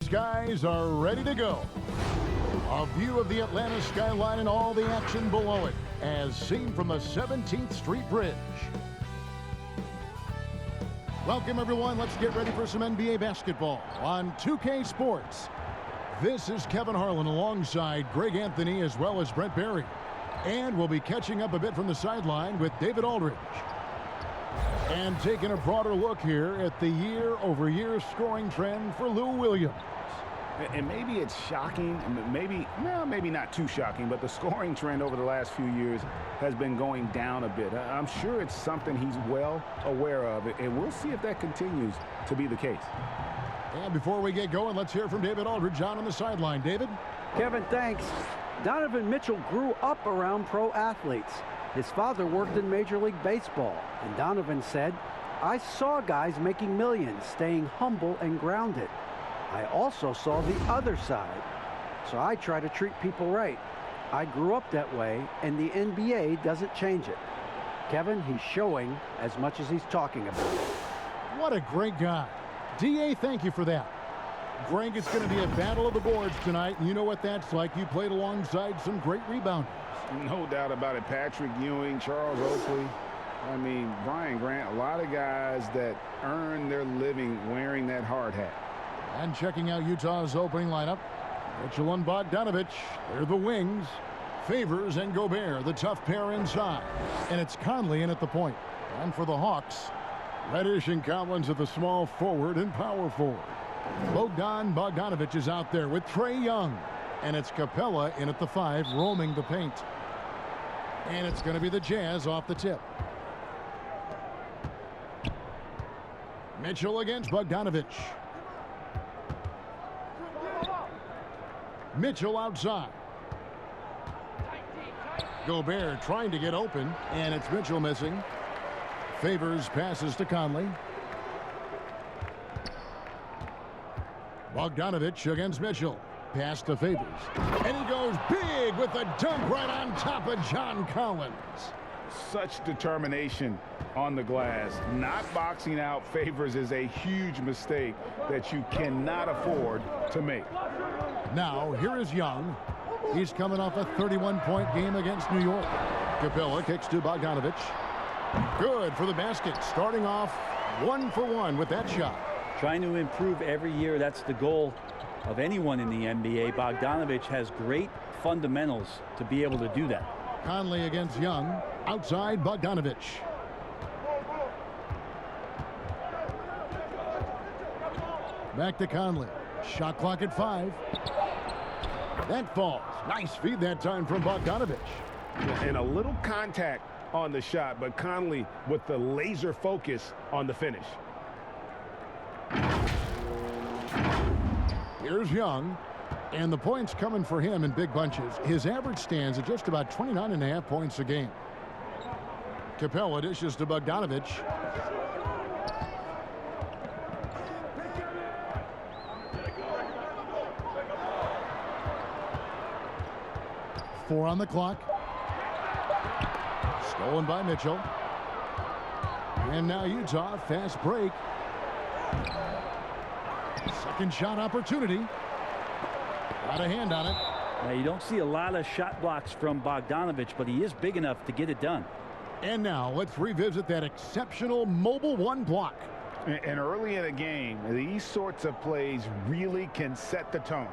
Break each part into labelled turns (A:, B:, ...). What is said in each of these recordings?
A: These guys are ready to go. A view of the Atlanta skyline and all the action below it, as seen from the 17th Street Bridge. Welcome, everyone. Let's get ready for some NBA basketball on 2K Sports. This is Kevin Harlan alongside Greg Anthony as well as Brent Barry. And we'll be catching up a bit from the sideline with David Aldridge. And taking a broader look here at the year-over-year scoring trend for Lou Williams.
B: And maybe it's shocking, maybe not too shocking, but the scoring trend over the last few years has been going down a bit. I'm sure it's something he's well aware of, and we'll see if that continues to be the case.
A: And before we get going, let's hear from David Aldridge on the sideline. David?
C: Kevin, thanks. Donovan Mitchell grew up around pro athletes. His father worked in Major League Baseball, and Donovan said, "I saw guys making millions, staying humble and grounded. I also saw the other side, so I try to treat people right. I grew up that way, and the NBA doesn't change it." Kevin, he's showing as much as he's talking about.
A: What a great guy. DA, thank you for that. Greg, it's going to be a battle of the boards tonight, and you know what that's like. You played alongside some great rebounders.
B: No doubt about it. Patrick Ewing, Charles Oakley, Brian Grant, a lot of guys that earn their living wearing that hard hat.
A: And checking out Utah's opening lineup, Mitchell and Bogdanovich, they're the wings. Favors and Gobert, the tough pair inside. And it's Conley in at the point. And for the Hawks, Reddish and Collins at the small forward and power forward. Bogdanovich is out there with Trae Young. And it's Capella in at the 5, roaming the paint. And it's going to be the Jazz off the tip. Mitchell against Bogdanovich. Mitchell outside. Gobert trying to get open, and it's Mitchell missing. Favors passes to Conley. Bogdanovich against Mitchell. Pass to Favors. And he goes big with the dunk right on top of John Collins.
B: Such determination on the glass. Not boxing out Favors is a huge mistake that you cannot afford to make.
A: Now, here is Young. He's coming off a 31-point game against New York. Capella kicks to Bogdanovich. Good for the basket. Starting off 1 for 1 with that shot.
D: Trying to improve every year. That's the goal of anyone in the NBA. Bogdanovich has great fundamentals to be able to do that.
A: Conley against Young. Outside Bogdanovich. Back to Conley. Shot clock at 5. That falls. Nice feed that time from Bogdanovich.
B: And a little contact on the shot, but Conley with the laser focus on the finish.
A: Here's Young, and the points coming for him in big bunches. His average stands at just about 29.5 points a game. Capella dishes to Bogdanovich. Four on the clock. Stolen by Mitchell. And now Utah, fast break. Second shot opportunity. Got a hand on it.
D: Now, you don't see a lot of shot blocks from Bogdanovich, but he is big enough to get it done.
A: And now let's revisit that exceptional mobile 1 block.
B: And early in a game, these sorts of plays really can set the tone.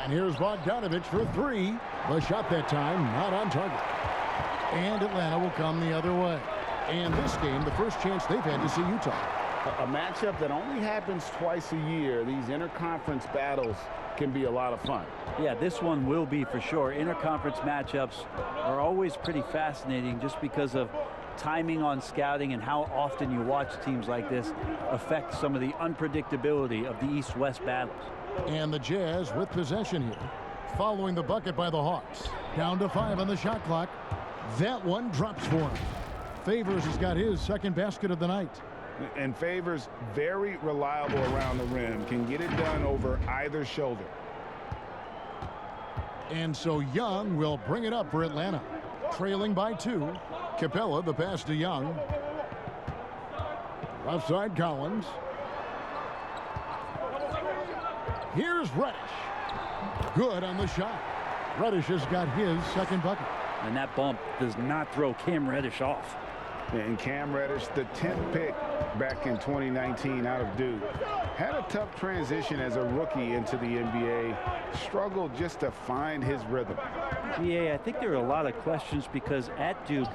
A: And here's Bogdanovich for 3. The shot that time not on target. And Atlanta will come the other way. And this game, the first chance they've had to see Utah.
B: A matchup that only happens twice a year. These interconference battles can be a lot of fun.
D: Yeah, this one will be for sure. Interconference matchups are always pretty fascinating just because of timing on scouting and how often you watch teams like this affect some of the unpredictability of the East-West battles.
A: And the Jazz with possession here, following the bucket by the Hawks. Down to 5 on the shot clock. That one drops for him. Favors has got his second basket of the night.
B: And Favors very reliable around the rim, can get it done over either shoulder.
A: And so Young will bring it up for Atlanta. Trailing by 2. Capella, the pass to Young. Left side, Collins. Here's Reddish. Good on the shot. Reddish has got his second bucket.
D: And that bump does not throw Cam Reddish off.
B: And Cam Reddish, the 10th pick back in 2019 out of Duke, had a tough transition as a rookie into the NBA. Struggled just to find his rhythm.
D: GA, I think there are a lot of questions because at Duke,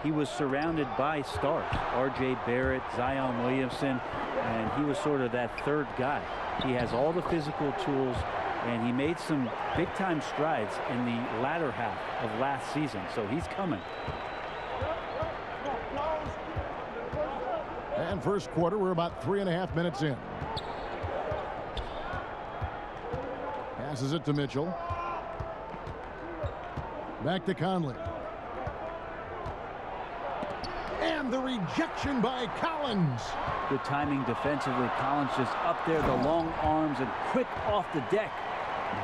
D: he was surrounded by stars. R.J. Barrett, Zion Williamson, and he was sort of that third guy. He has all the physical tools, and he made some big-time strides in the latter half of last season, so he's coming.
A: And first quarter, we're about 3.5 minutes in. Passes it to Mitchell. Back to Conley. And the rejection by Collins.
D: Good timing defensively. Collins just up there, the long arms, and quick off the deck.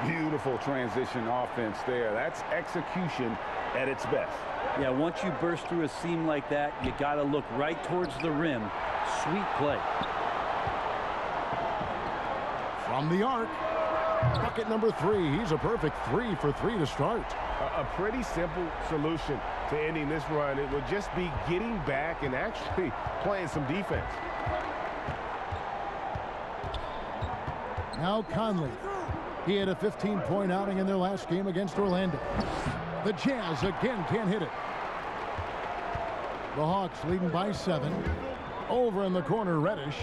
B: Beautiful transition offense there. That's execution at its best.
D: Yeah, once you burst through a seam like that, you got to look right towards the rim. Sweet play.
A: From the arc. Bucket number 3. He's a perfect 3 for 3 to start.
B: A pretty simple solution to ending this run. It would just be getting back and actually playing some defense.
A: Now Conley. He had a 15-point outing in their last game against Orlando. The Jazz again can't hit it. The Hawks leading by 7. Over in the corner, Reddish.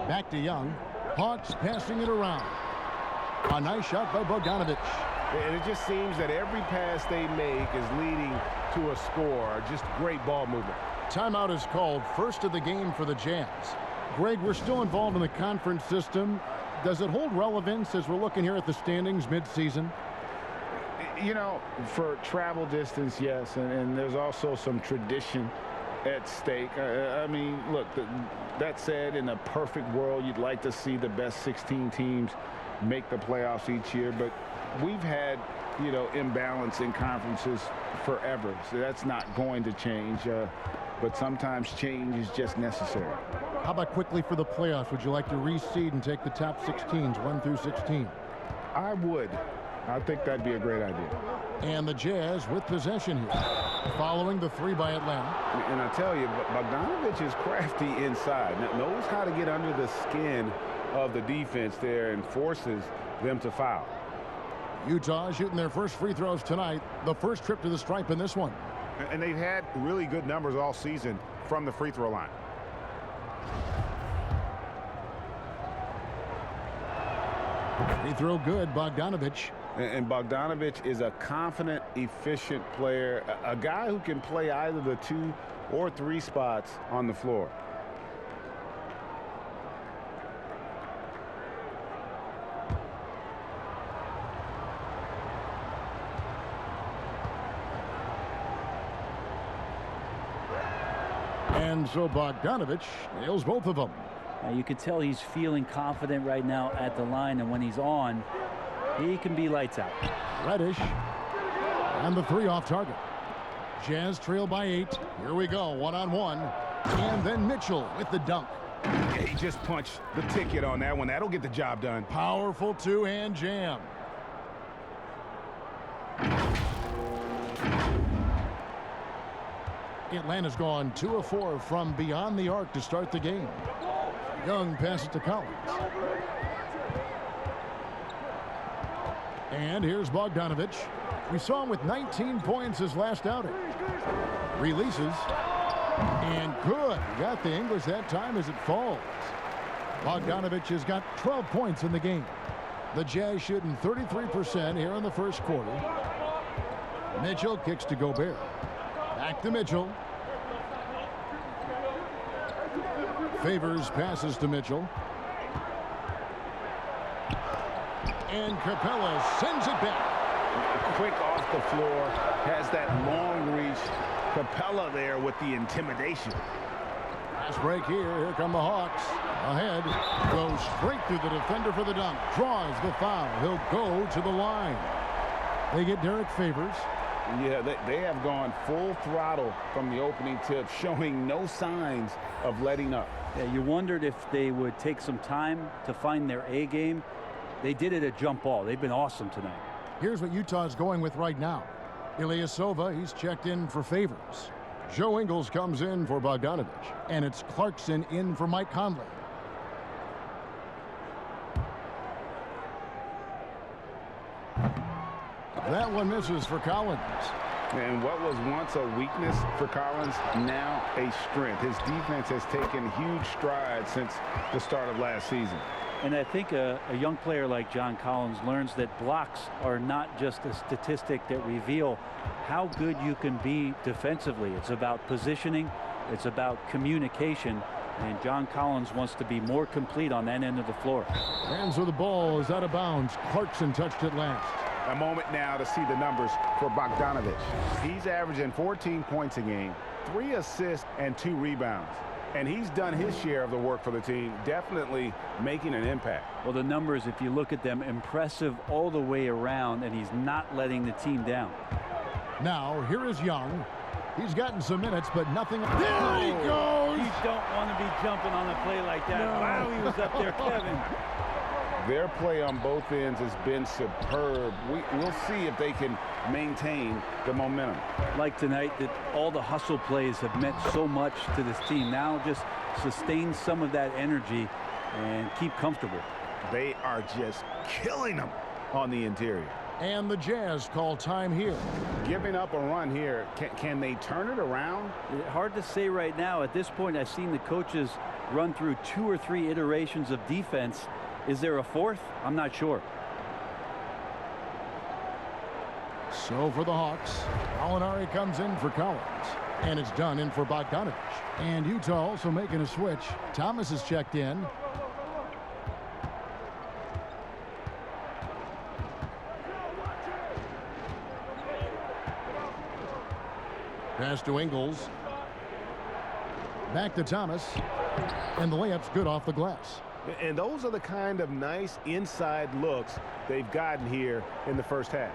A: Back to Young. Hawks passing it around. A nice shot by Bogdanovich.
B: And it just seems that every pass they make is leading to a score. Just great ball movement.
A: Timeout is called. First of the game for the Jazz. Greg, we're still involved in the conference system. Does it hold relevance as we're looking here at the standings mid-season?
B: You know, for travel distance, yes, and there's also some tradition at stake. I mean, look, that said, in a perfect world, you'd like to see the best 16 teams make the playoffs each year, but we've had, you know, imbalance in conferences forever, so that's not going to change, but sometimes change is just necessary.
A: How about quickly for the playoffs? Would you like to reseed and take the top 6 teams, 1 through 16?
B: I would. I think that'd be a great idea.
A: And the Jazz with possession here, following the 3 by Atlanta.
B: And I tell you, Bogdanovich is crafty inside. Knows how to get under the skin of the defense there and forces them to foul.
A: Utah shooting their first free throws tonight. The first trip to the stripe in this one.
B: And they've had really good numbers all season from the free throw line.
A: Free throw good, Bogdanovich.
B: And Bogdanovich is a confident, efficient player, a guy who can play either the 2 or 3 spots on the floor.
A: And so Bogdanovich nails both of them.
D: Now you can tell he's feeling confident right now at the line, and when he's on, he can be lights out.
A: Reddish. And the 3 off target. Jazz trail by 8. Here we go, 1-on-1. And then Mitchell with the dunk.
B: He just punched the ticket on that one. That'll get the job done.
A: Powerful 2-hand jam. Atlanta's gone 2 of 4 from beyond the arc to start the game. Young passes to Collins. And here's Bogdanovich. We saw him with 19 points his last outing. Releases. And good. Got the English that time as it falls. Bogdanovich has got 12 points in the game. The Jazz shooting 33% here in the first quarter. Mitchell kicks to Gobert. Back to Mitchell. Favors passes to Mitchell. And Capella sends it back.
B: Quick off the floor, has that long reach. Capella there with the intimidation.
A: Fast break here. Here come the Hawks. Ahead. Goes straight through the defender for the dunk. Draws the foul. He'll go to the line. They get Derek Favors.
B: Yeah, they have gone full throttle from the opening tip, showing no signs of letting up.
D: Yeah, you wondered if they would take some time to find their A game. They did it at jump ball. They've been awesome tonight.
A: Here's what Utah's going with right now. Ilyasova, he's checked in for Favors. Joe Ingles comes in for Bogdanovich. And it's Clarkson in for Mike Conley. That one misses for Collins.
B: And what was once a weakness for Collins, now a strength. His defense has taken huge strides since the start of last season.
D: And I think a young player like John Collins learns that blocks are not just a statistic that reveal how good you can be defensively. It's about positioning. It's about communication. And John Collins wants to be more complete on that end of the floor.
A: Hands with the ball is out of bounds. Clarkson touched it last.
B: A moment now to see the numbers for Bogdanovich. He's averaging 14 points a game, 3 assists, and 2 rebounds. And he's done his share of the work for the team, definitely making an impact.
D: Well, the numbers, if you look at them, impressive all the way around, and he's not letting the team down.
A: Now, here is Young. He's gotten some minutes, but nothing. There he goes!
D: You don't want to be jumping on a play like that. No. Wow, he was up there, Kevin.
B: Their play on both ends has been superb. We'll see if they can maintain the momentum.
D: Like tonight, that all the hustle plays have meant so much to this team. Now just sustain some of that energy and keep comfortable.
B: They are just killing them on the interior.
A: And the Jazz call time here.
B: Giving up a run here. Can they turn it around?
D: Hard to say right now. At this point, I've seen the coaches run through 2 or 3 iterations of defense. Is there a fourth? I'm not sure.
A: So for the Hawks, Alinari comes in for Collins. And it's done in for Bogdanovich. And Utah also making a switch. Thomas is checked in. Pass to Ingles. Back to Thomas. And the layup's good off the glass.
B: And those are the kind of nice inside looks they've gotten here in the first half.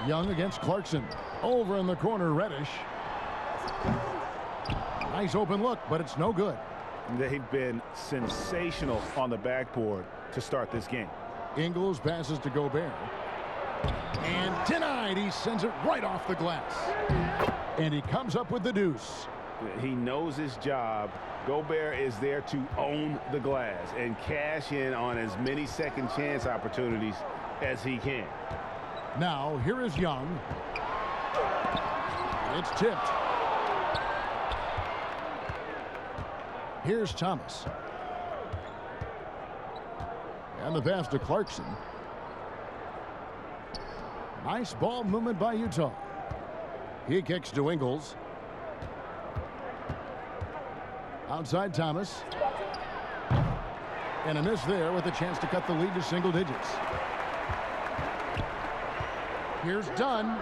A: Young against Clarkson. Over in the corner, Reddish. Nice open look, but it's no good.
B: They've been sensational on the backboard to start this game.
A: Ingles passes to Gobert. And denied. He sends it right off the glass. And he comes up with the deuce.
B: He knows his job. Gobert is there to own the glass and cash in on as many second chance opportunities as he can.
A: Now, here is Young. It's tipped. Here's Thomas. And the pass to Clarkson. Nice ball movement by Utah. He kicks to Ingles. Outside Thomas. And a miss there with a chance to cut the lead to single digits. Here's Dunn.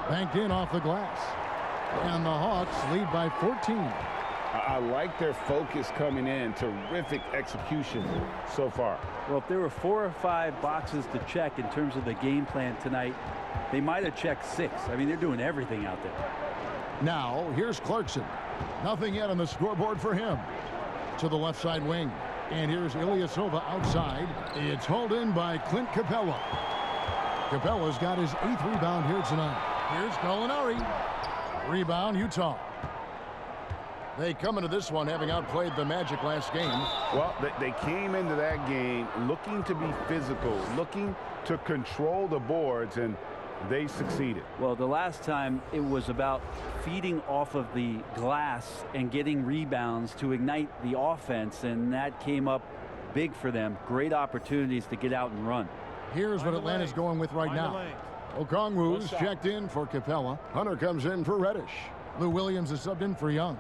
A: Banked in off the glass. And the Hawks lead by 14.
B: I like their focus coming in. Terrific execution so far.
D: Well, if there were 4 or 5 boxes to check in terms of the game plan tonight, they might have checked 6. I mean, they're doing everything out there.
A: Now, here's Clarkson. Nothing yet on the scoreboard for him. To the left side wing. And here's Ilyasova outside. It's hauled in by Clint Capella. Capella's got his 8th rebound here tonight. Here's Gallinari. Rebound, Utah. They come into this one having outplayed the Magic last game.
B: Well, they came into that game looking to be physical, looking to control the boards, and they succeeded.
D: Well, the last time it was about feeding off of the glass and getting rebounds to ignite the offense, and that came up big for them. Great opportunities to get out and run.
A: Here's what Atlanta's going with right now. Okongwu's checked in for Capella. Hunter comes in for Reddish. Lou Williams is subbed in for Young.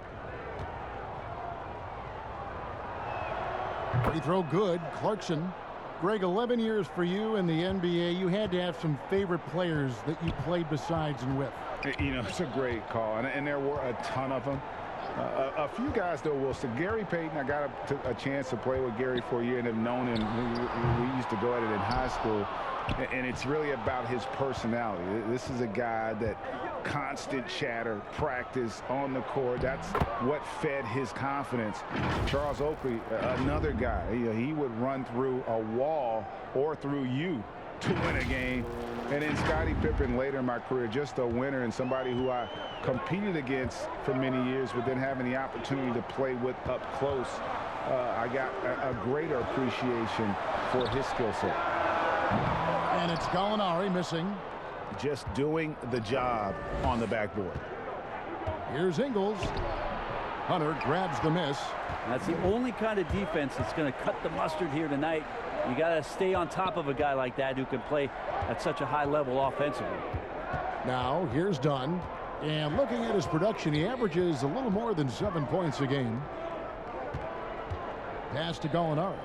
A: Free throw good. Clarkson. Greg, 11 years for you in the NBA. You had to have some favorite players that you played besides and with.
B: You know, it's a great call, and there were a ton of them. A few guys, though, will say Gary Payton. I got a chance to play with Gary for a year and have known him. We used to go at it in high school. And it's really about his personality. This is a guy that constant chatter, practice on the court. That's what fed his confidence. Charles Oakley, another guy, he would run through a wall or through you to win a game. And then Scottie Pippen later in my career, just a winner and somebody who I competed against for many years, but then having the opportunity to play with up close, I got a greater appreciation for his skill set.
A: And it's Gallinari missing.
B: Just doing the job on the backboard.
A: Here's Ingles. Hunter grabs the miss.
D: That's the only kind of defense that's going to cut the mustard here tonight. You got to stay on top of a guy like that who can play at such a high level offensively.
A: Now here's Dunn. And looking at his production, he averages a little more than 7 points a game. Pass to Gallinari.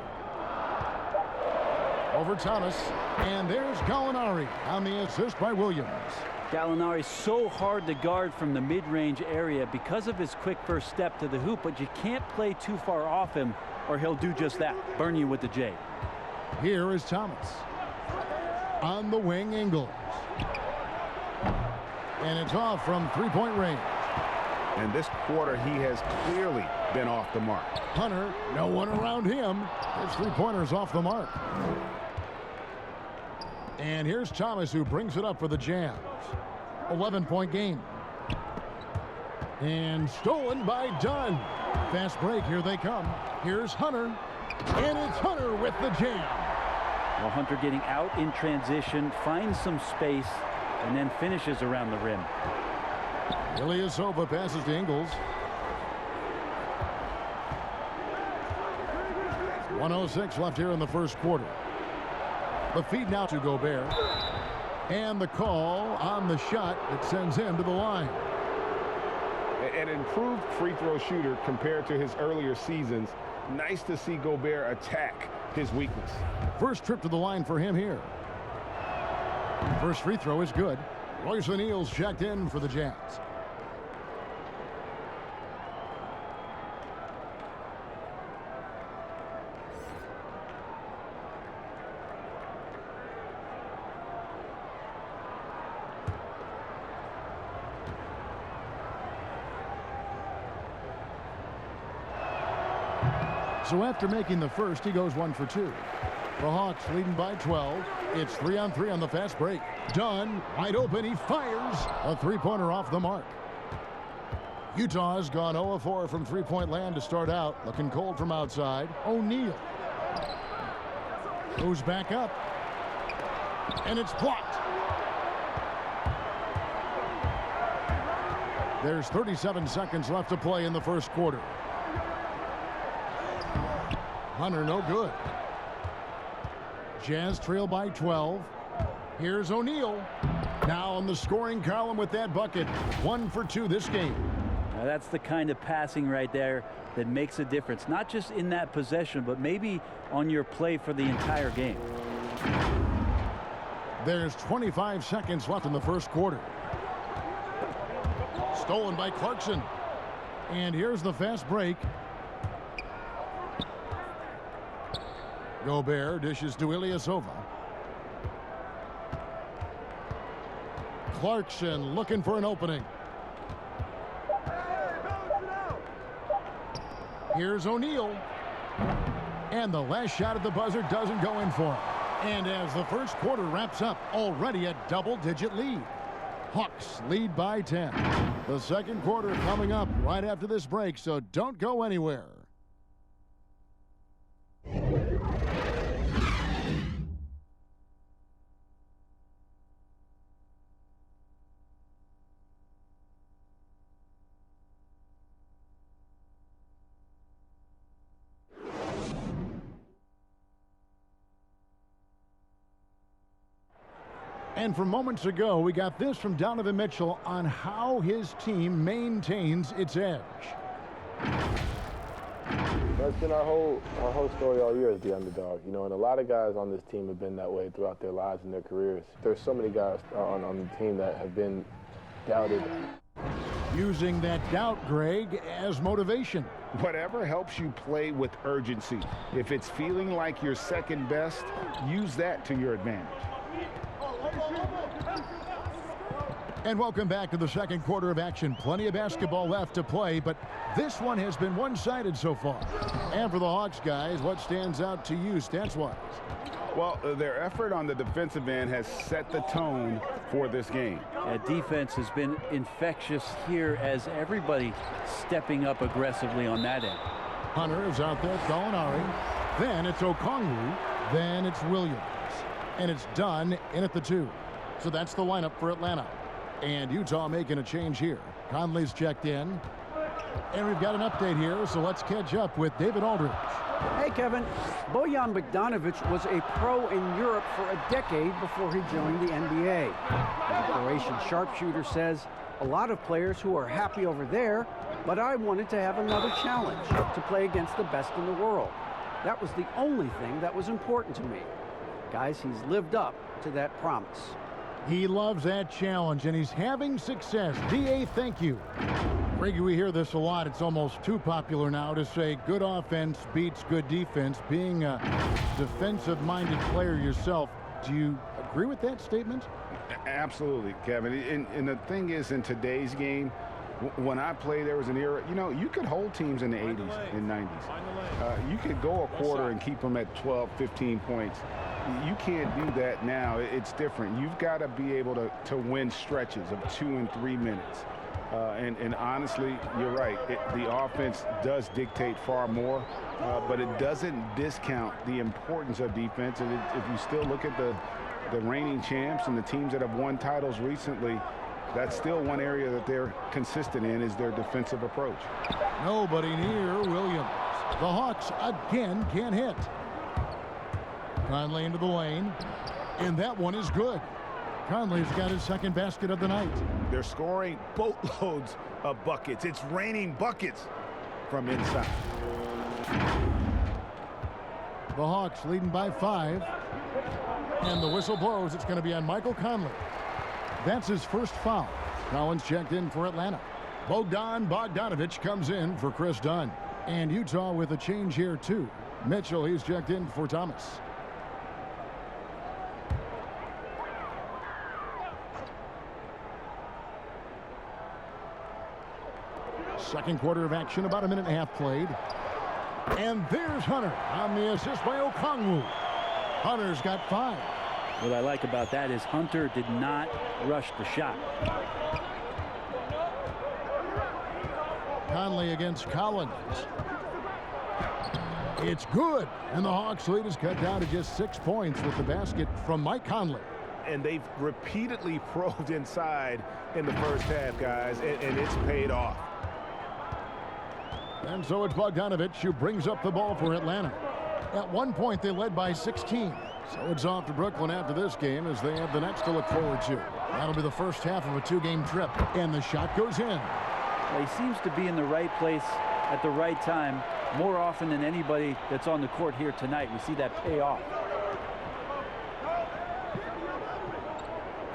A: Over Thomas, and there's Gallinari on the assist by Williams.
D: Gallinari's so hard to guard from the mid-range area because of his quick first step to the hoop, but you can't play too far off him or he'll do just that, burn you with the J.
A: Here is Thomas. On the wing, Ingles. And it's off from three-point range.
B: And this quarter, he has clearly been off the mark.
A: Hunter, no one around him. His three-pointer's off the mark. And here's Thomas, who brings it up for the Jazz. 11-point game. And stolen by Dunn. Fast break, here they come. Here's Hunter. And it's Hunter with the jam.
D: Well, Hunter getting out in transition, finds some space, and then finishes around the rim.
A: Ilyasova passes to Ingles. 1:06 left here in the first quarter. The feed now to Gobert. And the call on the shot that sends him to the line.
B: An improved free throw shooter compared to his earlier seasons. Nice to see Gobert attack his weakness.
A: First trip to the line for him here. First free throw is good. Royce O'Neal's checked in for the Jazz. So after making the first, he goes 1 for 2. The Hawks leading by 12. It's 3-on-3 on the fast break. Dunn, wide open, he fires. A three-pointer off the mark. Utah's gone 0-4 from three-point land to start out. Looking cold from outside. O'Neal goes back up. And it's blocked. There's 37 seconds left to play in the first quarter. Hunter, no good. Jazz trail by 12. Here's O'Neal. Now on the scoring column with that bucket. 1 for 2 this game.
D: Now that's the kind of passing right there that makes a difference. Not just in that possession, but maybe on your play for the entire game.
A: There's 25 seconds left in the first quarter. Stolen by Clarkson. And here's the fast break. Gobert dishes to Ilyasova. Clarkson looking for an opening. Here's O'Neal. And the last shot at the buzzer doesn't go in for him. And as the first quarter wraps up, already a double-digit lead. Hawks lead by 10. The second quarter coming up right after this break, so don't go anywhere. And from moments ago, we got this from Donovan Mitchell on how his team maintains its edge.
E: That's been our whole story all year as the underdog, you know, and a lot of guys on this team have been that way throughout their lives and their careers. There's so many guys on the team that have been doubted.
A: Using that doubt, Greg, as motivation.
B: Whatever helps you play with urgency. If it's feeling like you're second best, use that to your advantage.
A: And welcome back to the second quarter of action. Plenty of basketball left to play, but this one has been one-sided so far. And for the Hawks, guys, what stands out to you stats-wise?
B: Well, their effort on the defensive end has set the tone for this game.
D: Defense has been infectious here as everybody stepping up aggressively on that end.
A: Hunter is out there, Gallinari. Then it's Okongwu. Then it's Williams. And it's done in at the 2. So that's the lineup for Atlanta. And Utah making a change here. Conley's checked in. And we've got an update here, so let's catch up with David Aldridge.
C: Hey, Kevin. Bojan Bogdanovic was a pro in Europe for a decade before he joined the NBA. The Croatian sharpshooter says, a lot of players who are happy over there, but I wanted to have another challenge, to play against the best in the world. That was the only thing that was important to me. Guys, he's lived up to that promise.
A: He loves that challenge, and he's having success. D.A., thank you. Greggy, we hear this a lot. It's almost too popular now to say good offense beats good defense. Being a defensive-minded player yourself, do you agree with that statement?
B: Absolutely, Kevin. And the thing is, in today's game, when I played, there was an era, you know, you could hold teams in the 80s and 90s. You could go a quarter and keep them at 12, 15 points. You can't do that now. It's different. You've got to be able to win stretches of 2 and 3 minutes. And honestly, you're right. The offense does dictate far more, but it doesn't discount the importance of defense. And if you still look at the reigning champs and the teams that have won titles recently, that's still one area that they're consistent in, is their defensive approach.
A: Nobody near Williams. The Hawks again can't hit. Conley into the lane, and that one is good. Conley's got his second basket of the night.
B: They're scoring boatloads of buckets. It's raining buckets from inside.
A: The Hawks leading by 5. And the whistle blows. It's going to be on Michael Conley. That's his first foul. Collins checked in for Atlanta. Bogdanovic comes in for Chris Dunn. And Utah with a change here, too. Mitchell, he's checked in for Thomas. Second quarter of action, about a minute and a half played. And there's Hunter on the assist by Okongwu. Hunter's got 5.
D: What I like about that is Hunter did not rush the shot.
A: Conley against Collins. It's good. And the Hawks lead is cut down to just 6 points with the basket from Mike Conley.
B: And they've repeatedly probed inside in the first half, guys, and it's paid off.
A: And so it's Bogdanovic who brings up the ball for Atlanta. At one point, they led by 16. So it's off to Brooklyn after this game as they have the next to look forward to. That'll be the first half of a 2-game trip. And the shot goes in.
D: Well, he seems to be in the right place at the right time more often than anybody that's on the court here tonight. We see that pay off.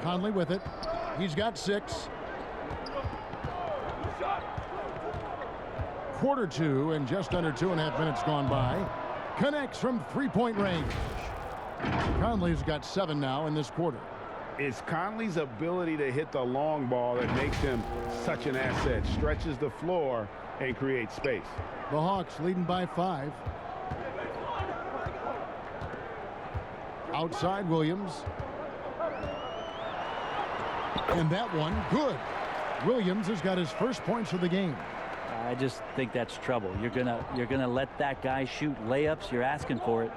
A: Conley with it. He's got 6. Quarter 2 and just under 2.5 minutes gone by. Connects from 3-point range. Conley's got 7 now in this quarter.
B: It's Conley's ability to hit the long ball that makes him such an asset. Stretches the floor and creates space.
A: The Hawks leading by 5. Outside Williams. And that one, good. Williams has got his first points of the game.
D: I just think that's trouble. You're gonna let that guy shoot layups. You're asking for it.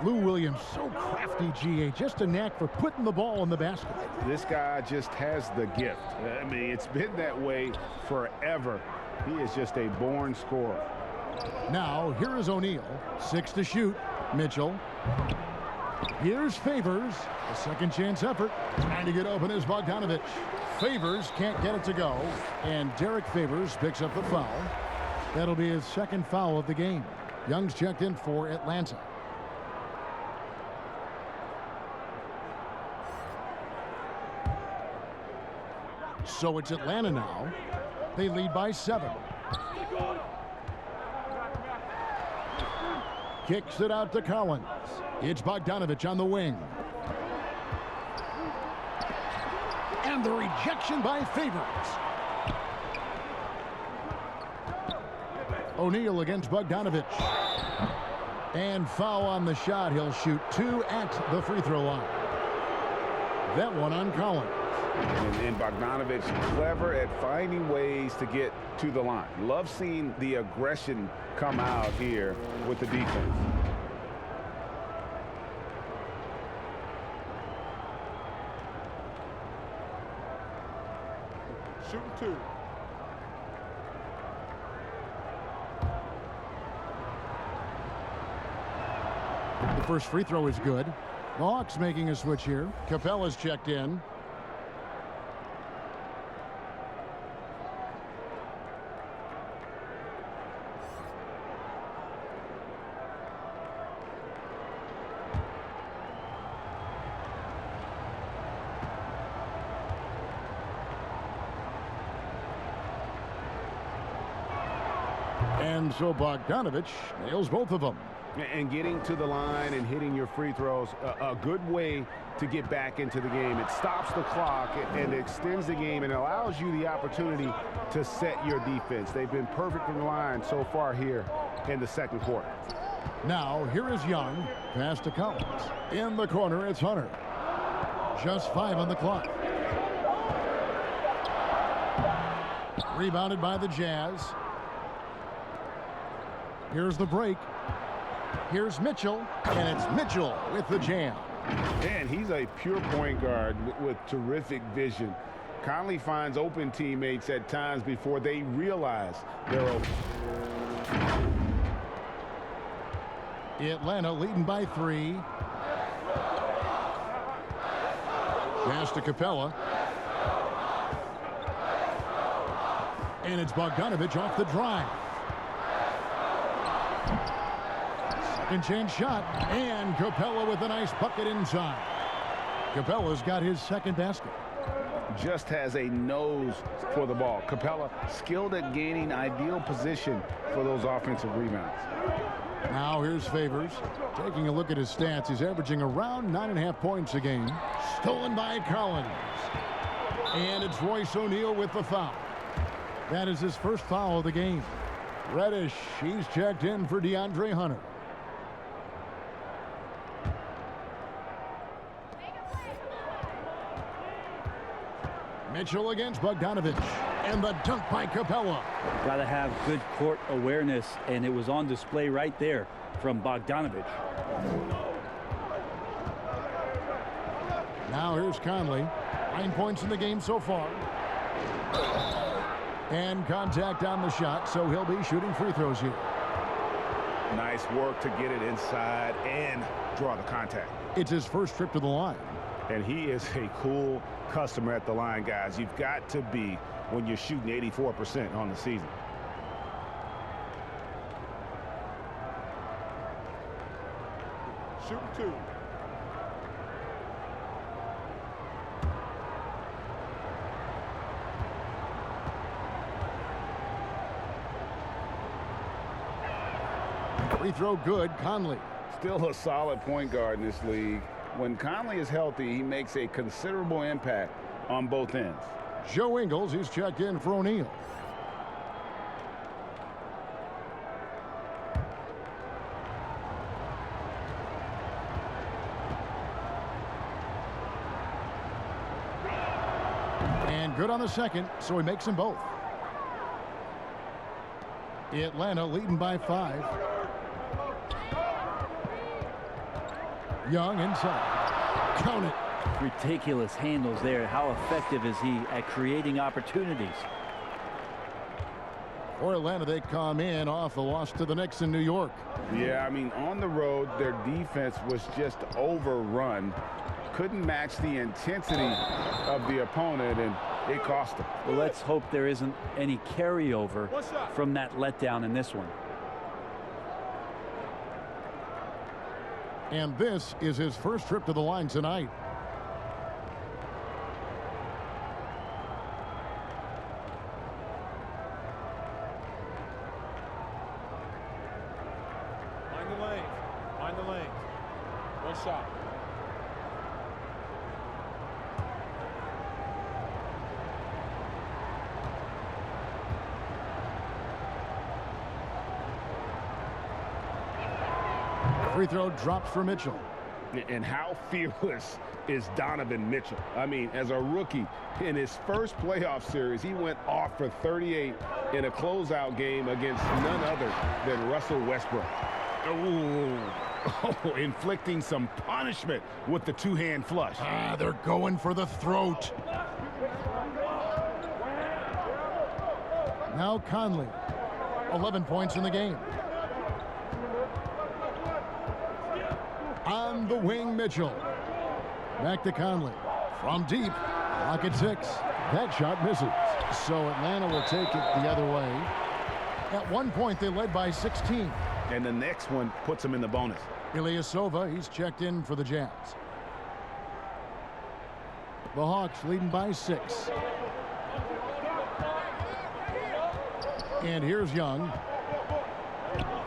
A: Lou Williams, so crafty, GA. Just a knack for putting the ball in the basket.
B: This guy just has the gift. I mean, it's been that way forever. He is just a born scorer.
A: Now, here is O'Neal. 6 to shoot. Mitchell. Here's Favors. A second chance effort. Trying to get open is Bogdanovic. Favors can't get it to go. And Derek Favors picks up the foul. That'll be his second foul of the game. Young's checked in for Atlanta. So it's Atlanta now. They lead by 7. Kicks it out to Collins. It's Bogdanovich on the wing. And the rejection by Favors. O'Neal against Bogdanovich. And foul on the shot. He'll shoot 2 at the free throw line. That one on Collins.
B: And Bogdanovich clever at finding ways to get to the line. Love seeing the aggression come out here with the defense.
A: Shooting 2. The first free throw is good. The Hawks making a switch here. Capella's checked in. And so Bogdanovich nails both of them.
B: And getting to the line and hitting your free throws, a good way to get back into the game. It stops the clock and extends the game and allows you the opportunity to set your defense. They've been perfect from the line so far here in the second quarter.
A: Now, here is Young. Pass to Collins. In the corner, it's Hunter. Just 5 on the clock. Rebounded by the Jazz. Here's the break. Here's Mitchell, and it's Mitchell with the jam.
B: And he's a pure point guard with terrific vision. Conley finds open teammates at times before they realize they're open.
A: Atlanta leading by 3. Pass to Capella. And it's Bogdanovich off the drive. Second chance shot, and Capella with a nice bucket inside. Capella's got his second basket.
B: Just has a nose for the ball. Capella skilled at gaining ideal position for those offensive rebounds.
A: Now here's Favors. Taking a look at his stats, he's averaging around 9.5 points a game. Stolen by Collins. And it's Royce O'Neal with the foul. That is his first foul of the game. Reddish, he's checked in for DeAndre Hunter. Mitchell against Bogdanovich. And the dunk by Capella.
D: Got to have good court awareness, and it was on display right there from Bogdanovich.
A: Now here's Conley. 9 points in the game so far. And contact on the shot, so he'll be shooting free throws here.
B: Nice work to get it inside and draw the contact.
A: It's his first trip to the line.
B: And he is a cool customer at the line, guys. You've got to be when you're shooting 84% on the season.
A: Shooting 2. Free throw good, Conley.
B: Still a solid point guard in this league. When Conley is healthy, he makes a considerable impact on both ends.
A: Joe Ingles, he's checked in for O'Neal. And good on the second, so he makes them both. Atlanta leading by 5. Young inside. Count it.
D: Ridiculous handles there. How effective is he at creating opportunities?
A: For Atlanta, they come in off a loss to the Knicks in New York.
B: Yeah, I mean, on the road, their defense was just overrun. Couldn't match the intensity of the opponent, and it cost them.
D: Well, let's hope there isn't any carryover from that letdown in this one.
A: And this is his first trip to the line tonight.
F: Nice shot.
A: Free throw drops for Mitchell.
B: And how fearless is Donovan Mitchell? I mean, as a rookie, in his first playoff series, he went off for 38 in a closeout game against none other than Russell Westbrook. Ooh. Oh, inflicting some punishment with the two-hand flush.
A: They're going for the throat. Now Conley. 11 points in the game. On the wing, Mitchell. Back to Conley. From deep. Clock at 6. That shot misses. So Atlanta will take it the other way. At one point, they led by 16.
B: And the next one puts him in the bonus.
A: Ilyasova, he's checked in for the Jazz. The Hawks leading by 6. And here's Young.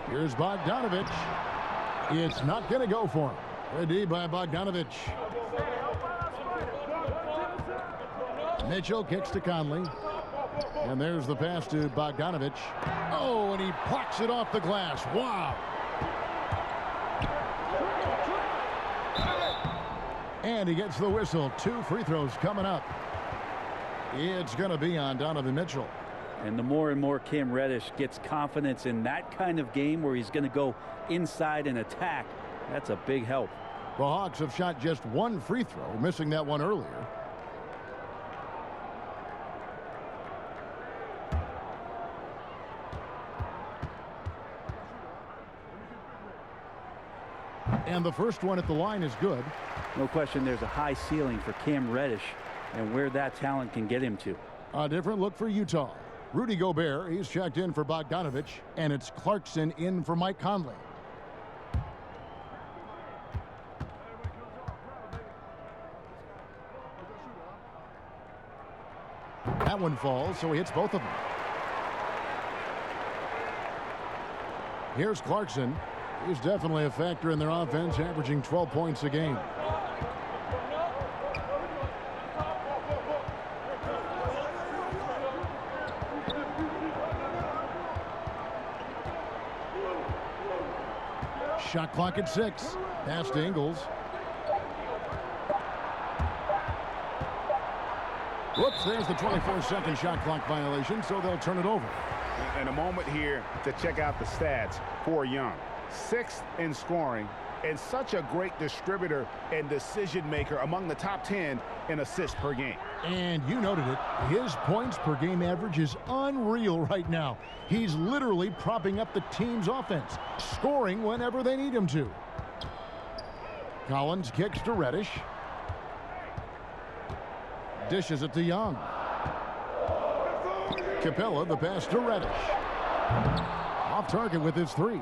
A: Here's Bogdanovich. It's not going to go for him. Ready by Bogdanovich. Mitchell kicks to Conley. And there's the pass to Bogdanovich. Oh, and he plucks it off the glass. Wow. And he gets the whistle. 2 free throws coming up. It's going to be on Donovan Mitchell.
D: And the more and more Cam Reddish gets confidence in that kind of game where he's going to go inside and attack, that's a big help.
A: The Hawks have shot just 1 free throw, missing that one earlier. And the first one at the line is good.
D: No question there's a high ceiling for Cam Reddish and where that talent can get him to.
A: A different look for Utah. Rudy Gobert, he's checked in for Bogdanovich, and it's Clarkson in for Mike Conley. That one falls, so he hits both of them. Here's Clarkson. He's definitely a factor in their offense, averaging 12 points a game. Shot clock at 6. Pass to Ingles. Whoops, there's the 24-second shot clock violation, so they'll turn it over.
B: And a moment here to check out the stats for Young. 6th in scoring and such a great distributor and decision maker, among the top 10 in assists per game.
A: And you noted it, his points per game average is unreal right now. He's literally propping up the team's offense, scoring whenever they need him to. Collins kicks to Reddish. Dishes it to Young. Capella, the pass to Reddish. Off target with his 3.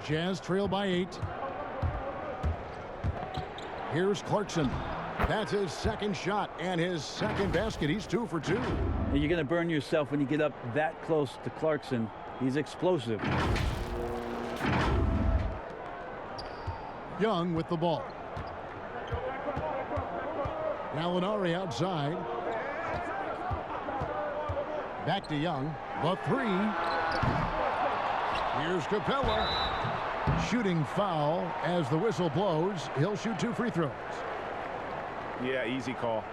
A: Jazz trail by 8. Here's Clarkson. That's his second shot and his second basket. He's 2 for 2.
D: And you're going to burn yourself when you get up that close to Clarkson. He's explosive.
A: Young with the ball. Gallinari outside. Back to Young. The 3. Here's Capella. Shooting foul as the whistle blows. He'll shoot 2 free throws.
B: Yeah, easy call.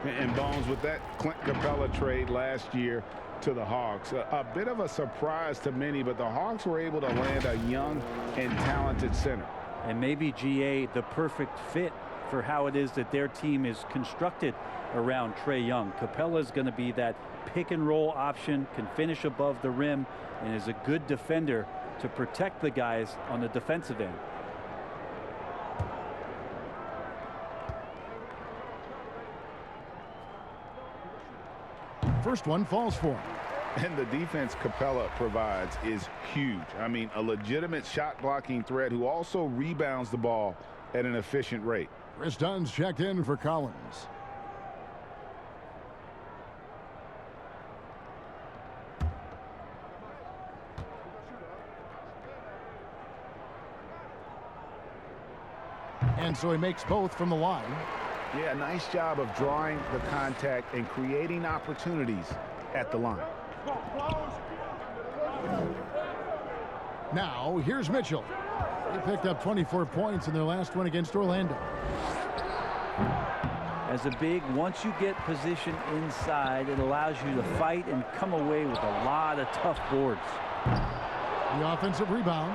B: And Bones, with that Clint Capella trade last year to the Hawks, a bit of a surprise to many, but the Hawks were able to land a young and talented center.
D: And maybe GA the perfect fit for how it is that their team is constructed around Trae Young. Capella's going to be that pick and roll option, can finish above the rim, and is a good defender to protect the guys on the defensive end.
A: First one falls for him.
B: And the defense Capella provides is huge. I mean, a legitimate shot blocking threat who also rebounds the ball at an efficient rate.
A: Chris Dunn's checked in for Collins. And so he makes both from the line.
B: Yeah, nice job of drawing the contact and creating opportunities at the line.
A: Now, here's Mitchell. They picked up 24 points in their last win against Orlando.
D: As a big, once you get position inside, it allows you to fight and come away with a lot of tough boards.
A: The offensive rebound.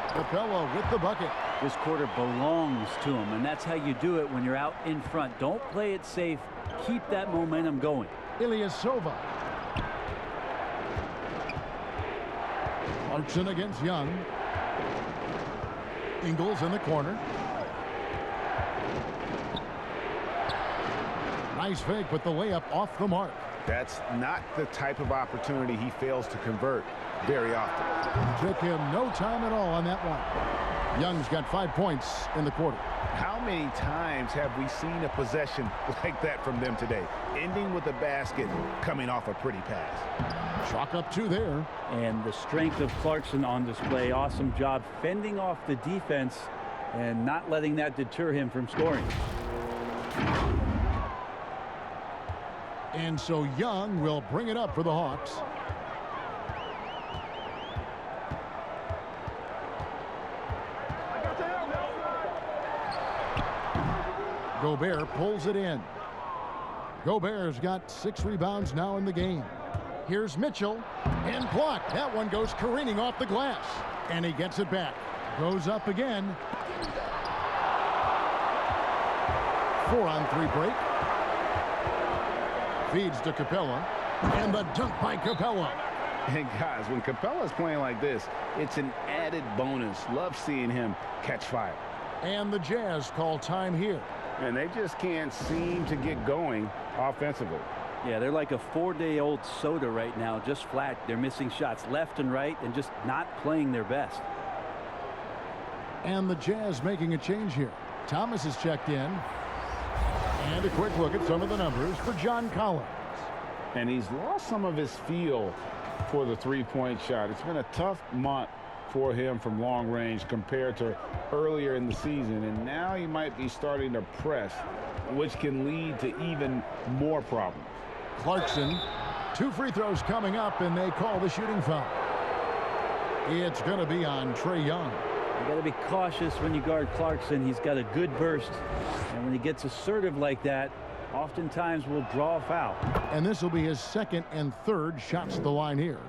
A: Capella with the bucket.
D: This quarter belongs to him, and that's how you do it when you're out in front. Don't play it safe. Keep that momentum going.
A: Ilyasova. Clarkson against Young. Ingles in the corner. Nice fake, but the layup off the mark.
B: That's not the type of opportunity he fails to convert very often.
A: Took him no time at all on that one. Young's got 5 points in the quarter.
B: How many times have we seen a possession like that from them today? Ending with a basket, coming off a pretty pass.
A: Chalk up 2 there.
D: And the strength of Clarkson on display. Awesome job fending off the defense and not letting that deter him from scoring.
A: And so Young will bring it up for the Hawks. Gobert pulls it in. Gobert's got 6 rebounds now in the game. Here's Mitchell, and blocked. That one goes careening off the glass, and he gets it back. Goes up again. 4-on-3 break. Feeds to Capella, and the dunk by Capella.
B: And guys, when Capella's playing like this, it's an added bonus. Love seeing him catch fire.
A: And the Jazz call time here.
B: And they just can't seem to get going offensively.
D: Yeah, they're like a 4-day-old soda right now, just flat. They're missing shots left and right and just not playing their best.
A: And the Jazz making a change here. Thomas is checked in. And a quick look at some of the numbers for John Collins.
B: And he's lost some of his feel for the three-point shot. It's been a tough month for him from long range compared to earlier in the season. And now he might be starting to press, which can lead to even more problems.
A: Clarkson, 2 free throws coming up, and they call the shooting foul. It's going to be on Trae Young.
D: You got to be cautious when you guard Clarkson. He's got a good burst, and when he gets assertive like that, oftentimes will draw a foul.
A: And this will be his 2nd and 3rd shots at the line here.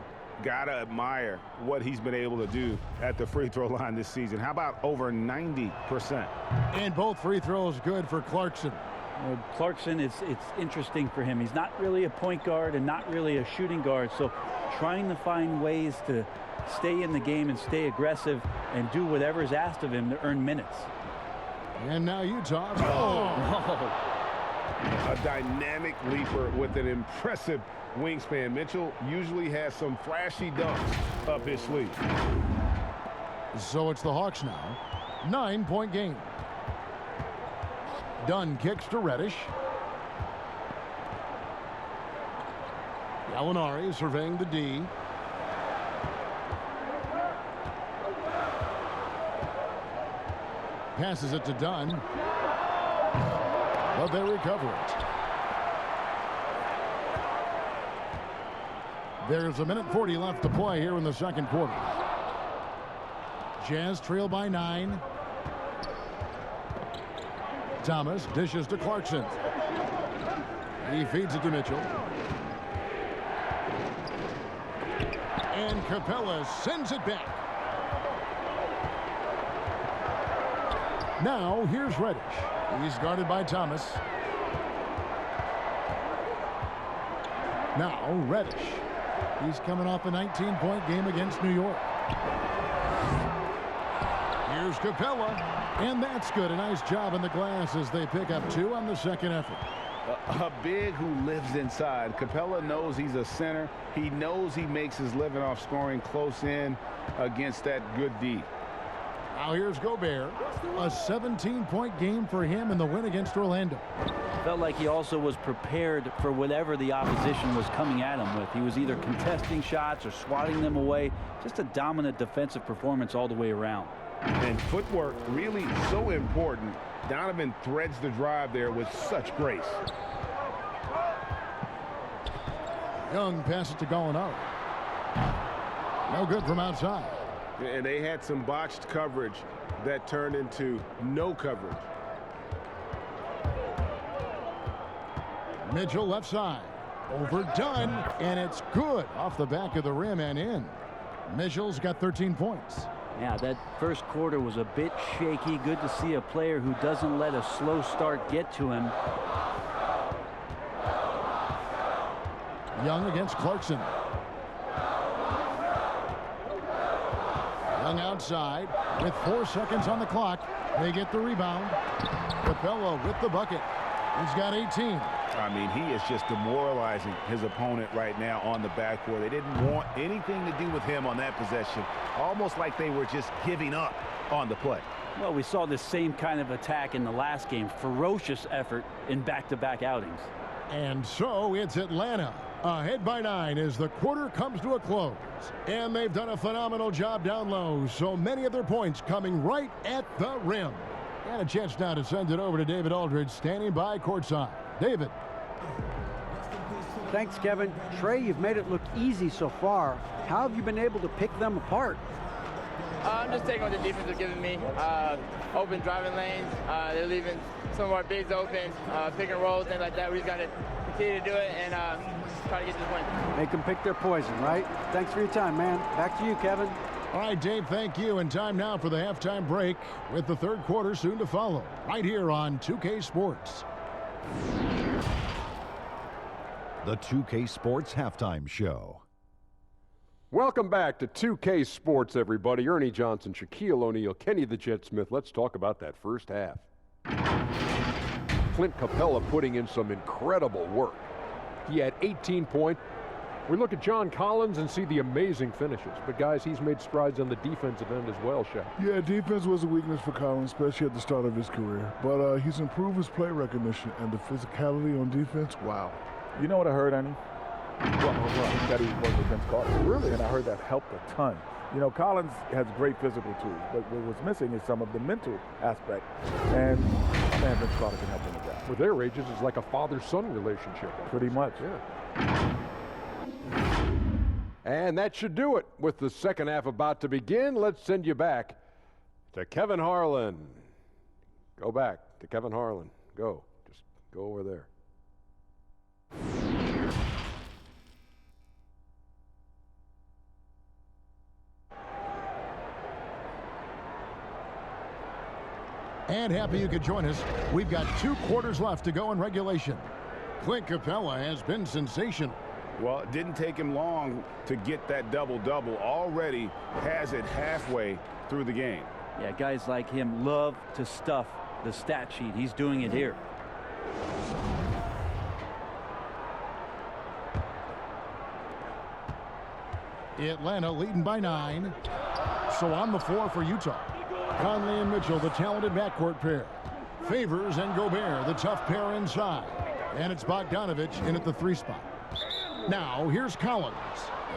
B: Gotta admire what he's been able to do at the free throw line this season. How about over 90%?
A: And both free throws good for Clarkson.
D: Clarkson, it's interesting for him. He's not really a point guard and not really a shooting guard, so trying to find ways to stay in the game and stay aggressive and do whatever is asked of him to earn minutes.
A: And now Utah.
B: A dynamic leaper with an impressive wingspan. Mitchell usually has some flashy dunks up his sleeve.
A: So it's the Hawks now. 9-point game. Dunn kicks to Reddish. Gallinari surveying the D. Passes it to Dunn. But they recover it. There's 1:40 left to play here in the 2nd quarter. Jazz trail by 9. Thomas dishes to Clarkson. He feeds it to Mitchell. And Capella sends it back. Now here's Reddish. He's guarded by Thomas. Now Reddish. He's coming off a 19-point game against New York. Here's Capella. And that's good. A nice job in the glass as they pick up 2 on the 2nd effort.
B: A big who lives inside. Capella knows he's a center. He knows he makes his living off scoring close in against that good D.
A: Now here's Gobert. A 17-point game for him in the win against Orlando.
D: Felt like he also was prepared for whatever the opposition was coming at him with. He was either contesting shots or swatting them away. Just a dominant defensive performance all the way around.
B: And footwork really so important. Donovan threads the drive there with such grace.
A: Young passes to Gallinari. No good from outside.
B: And they had some botched coverage that turned into no coverage.
A: Mitchell left side. Overdone, and it's good off the back of the rim and in. Mitchell's got 13 points.
D: Yeah, that first quarter was a bit shaky. Good to see a player who doesn't let a slow start get to him.
A: Young against Clarkson. Young outside with 4 seconds on the clock. They get the rebound. Capella with the bucket. He's got 18.
B: I mean, he is just demoralizing his opponent right now on the backcourt. They didn't want anything to do with him on that possession. Almost like they were just giving up on the play.
D: Well, we saw this same kind of attack in the last game. Ferocious effort in back-to-back outings.
A: And so it's Atlanta ahead by 9 as the quarter comes to a close. And they've done a phenomenal job down low. So many of their points coming right at the rim. And a chance now to send it over to David Aldridge standing by courtside. David.
C: Thanks, Kevin. Trey, you've made it look easy so far. How have you been able to pick them apart?
F: I'm just taking what the defense is giving me. Open driving lanes. They're leaving some of our bigs open, pick and rolls, things like that. We just got to continue to do it and try to get this win.
C: Make them pick their poison, right? Thanks for your time, man. Back to you, Kevin.
A: All right, Dave, thank you. And time now for the halftime break with the third quarter soon to follow right here on 2K Sports.
G: The 2K Sports Halftime Show.
H: Welcome back to 2K Sports, everybody. Ernie Johnson, Shaquille O'Neal, Kenny the Jet Smith. Let's talk about that first half. Clint Capella putting in some incredible work. He had 18 points. We look at John Collins and see the amazing finishes. But, guys, he's made strides on the defensive end as well, Shaq.
I: Yeah, defense was a weakness for Collins, especially at the start of his career. But he's improved his play recognition and the physicality on defense. Wow.
J: You know what I heard, Ernie? That he worked with Vince Carter.
I: Really?
J: And I heard that helped a ton. You know, Collins has great physical tools, but what was missing is some of the mental aspect. And, man, Vince Carter can help him with that.
H: With their ages, it's like a father-son relationship.
J: Pretty much.
H: Yeah. And that should do it. With the second half about to begin, let's send you back to Kevin Harlan. Go back to Kevin Harlan. Go. Just go over there.
A: And happy you could join us. We've got 2 quarters left to go in regulation. Clint Capella has been sensational.
B: Well, it didn't take him long to get that double-double. Already has it halfway through the game.
D: Yeah, guys like him love to stuff the stat sheet. He's doing it here.
A: Atlanta leading by 9. So on the floor for Utah. Conley and Mitchell, the talented backcourt pair. Favors and Gobert, the tough pair inside. And it's Bogdanovich in at the 3 spot. Now, here's Collins.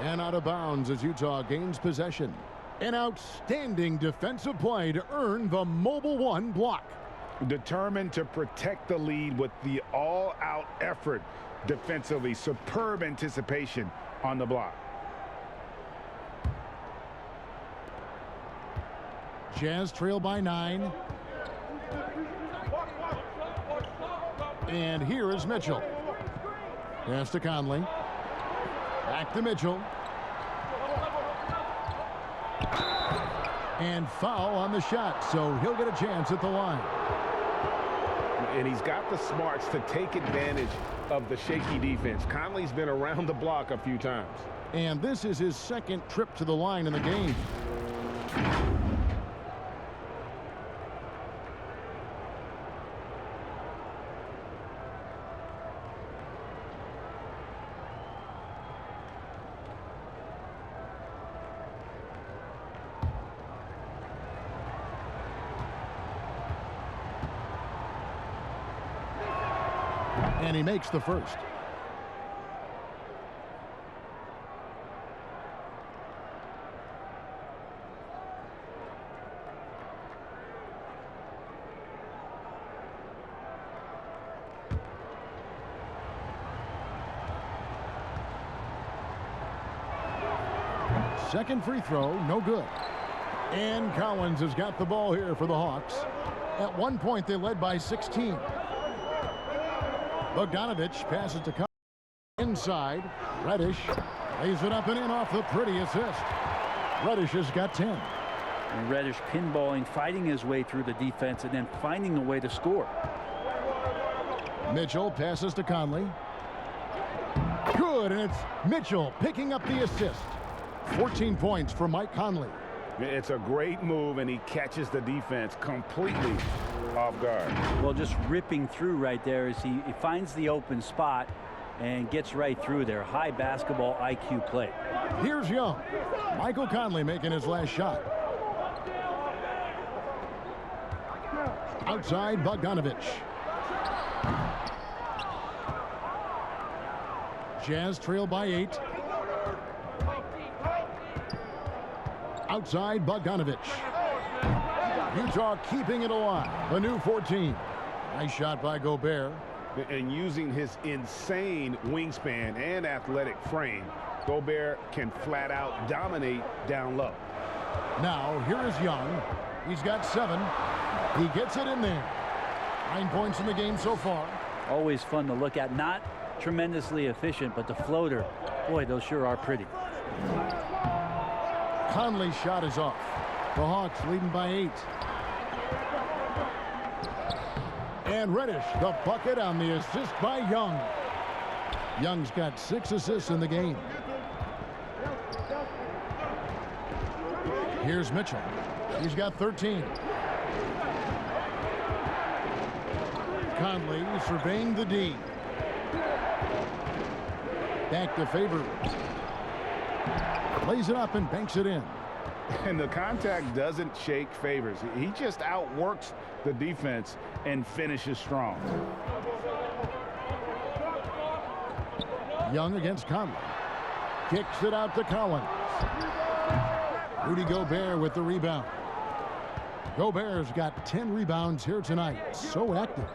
A: And out of bounds as Utah gains possession. An outstanding defensive play to earn the mobile 1 block.
B: Determined to protect the lead with the all-out effort defensively. Superb anticipation on the block.
A: Jazz trail by 9. And here is Mitchell. Pass to Conley. Back to Mitchell. And foul on the shot, so he'll get a chance at the line.
B: And he's got the smarts to take advantage of the shaky defense. Conley's been around the block a few times.
A: And this is his second trip to the line in the game. And he makes the first. Second free throw, no good. And Collins has got the ball here for the Hawks. At one point, they led by 16. Bogdanovich passes to Collins. Inside, Reddish lays it up and in off the pretty assist. Reddish has got 10.
D: And Reddish pinballing, fighting his way through the defense, and then finding a way to score.
A: Mitchell passes to Conley. Good, and it's Mitchell picking up the assist. 14 points for Mike Conley.
B: It's a great move, and he catches the defense completely off guard.
D: Well, just ripping through right there as he finds the open spot and gets right through there. High basketball IQ play.
A: Here's Young. Michael Conley making his last shot. Outside, Bogdanovich. Jazz trail by 8. Outside, Bogdanovich. Utah keeping it alive. A new 14. Nice shot by Gobert.
B: And using his insane wingspan and athletic frame, Gobert can flat out dominate down low.
A: Now, here is Young. He's got 7. He gets it in there. 9 points in the game so far.
D: Always fun to look at. Not tremendously efficient, but the floater, boy, those sure are pretty.
A: Conley's shot is off. The Hawks leading by 8. And Reddish, the bucket on the assist by Young. Young's got 6 assists in the game. Here's Mitchell. He's got 13. Conley surveying the D. Back to Favors. Lays it up and banks it in.
B: And the contact doesn't shake Favors. He just outworks the defense and finishes strong.
A: Young against Conley. Kicks it out to Collins. Rudy Gobert with the rebound. Gobert's got 10 rebounds here tonight. So active.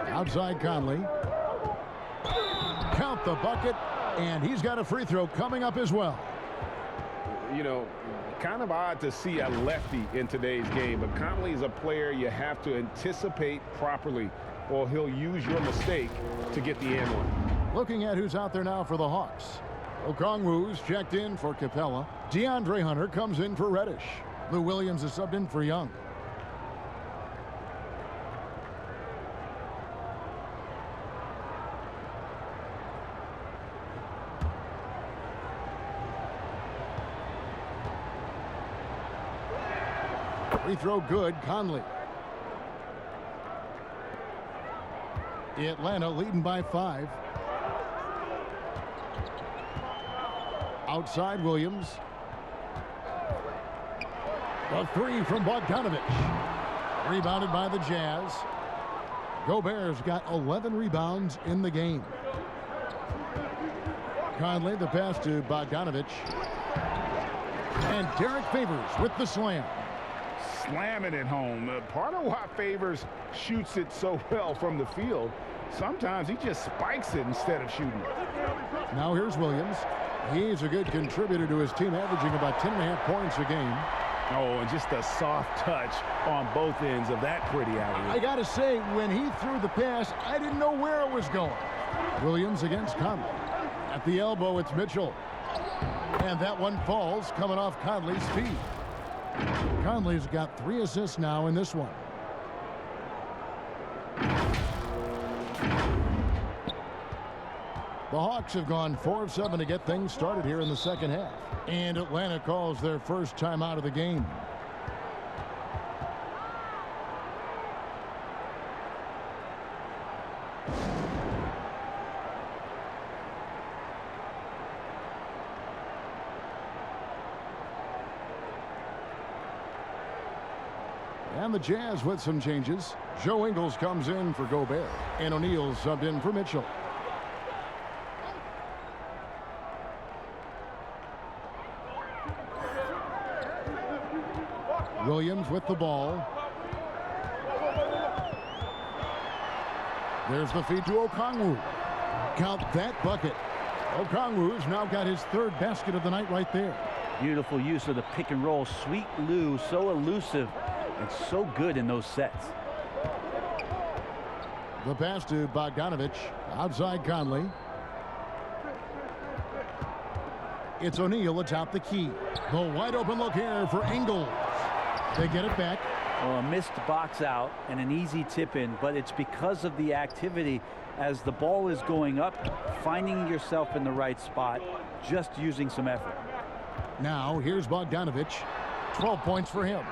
A: Outside Conley. Count the bucket, and he's got a free throw coming up as well.
B: You know, kind of odd to see a lefty in today's game, but Conley is a player you have to anticipate properly, or he'll use your mistake to get the and one.
A: Looking at who's out there now for the Hawks. Okongwu's checked in for Capella. DeAndre Hunter comes in for Reddish. Lou Williams is subbed in for Young. Free throw good, Conley. Atlanta leading by 5. Outside Williams. The 3 from Bogdanovich. Rebounded by the Jazz. Gobert's got 11 rebounds in the game. Conley, the pass to Bogdanovich. And Derek Favors with the slam.
B: Slamming it home. Part of why Favors shoots it so well from the field, sometimes he just spikes it instead of shooting it.
A: Now here's Williams. He's a good contributor to his team, averaging about 10.5 points a game.
B: Oh, and just a soft touch on both ends of that pretty alley.
A: I got to say, when he threw the pass, I didn't know where it was going. Williams against Conley. At the elbow, it's Mitchell. And that one falls, coming off Conley's feet. Conley's got 3 assists now in this one. The Hawks have gone 4 of 7 to get things started here in the second half. And Atlanta calls their first timeout of the game. And the Jazz with some changes. Joe Ingles comes in for Gobert. And O'Neal subbed in for Mitchell. Williams with the ball. There's the feed to Okongwu. Count that bucket. Okongwu's now got his third basket of the night right there.
D: Beautiful use of the pick and roll. Sweet Lou, so elusive and so good in those sets.
A: The pass to Bogdanovich. Outside Conley. It's O'Neal atop the key. The wide open look here for Ingles. They get it back.
D: Well, a missed box out and an easy tip in, but it's because of the activity as the ball is going up, finding yourself in the right spot, just using some effort.
A: Now here's Bogdanovich. 12 points for him.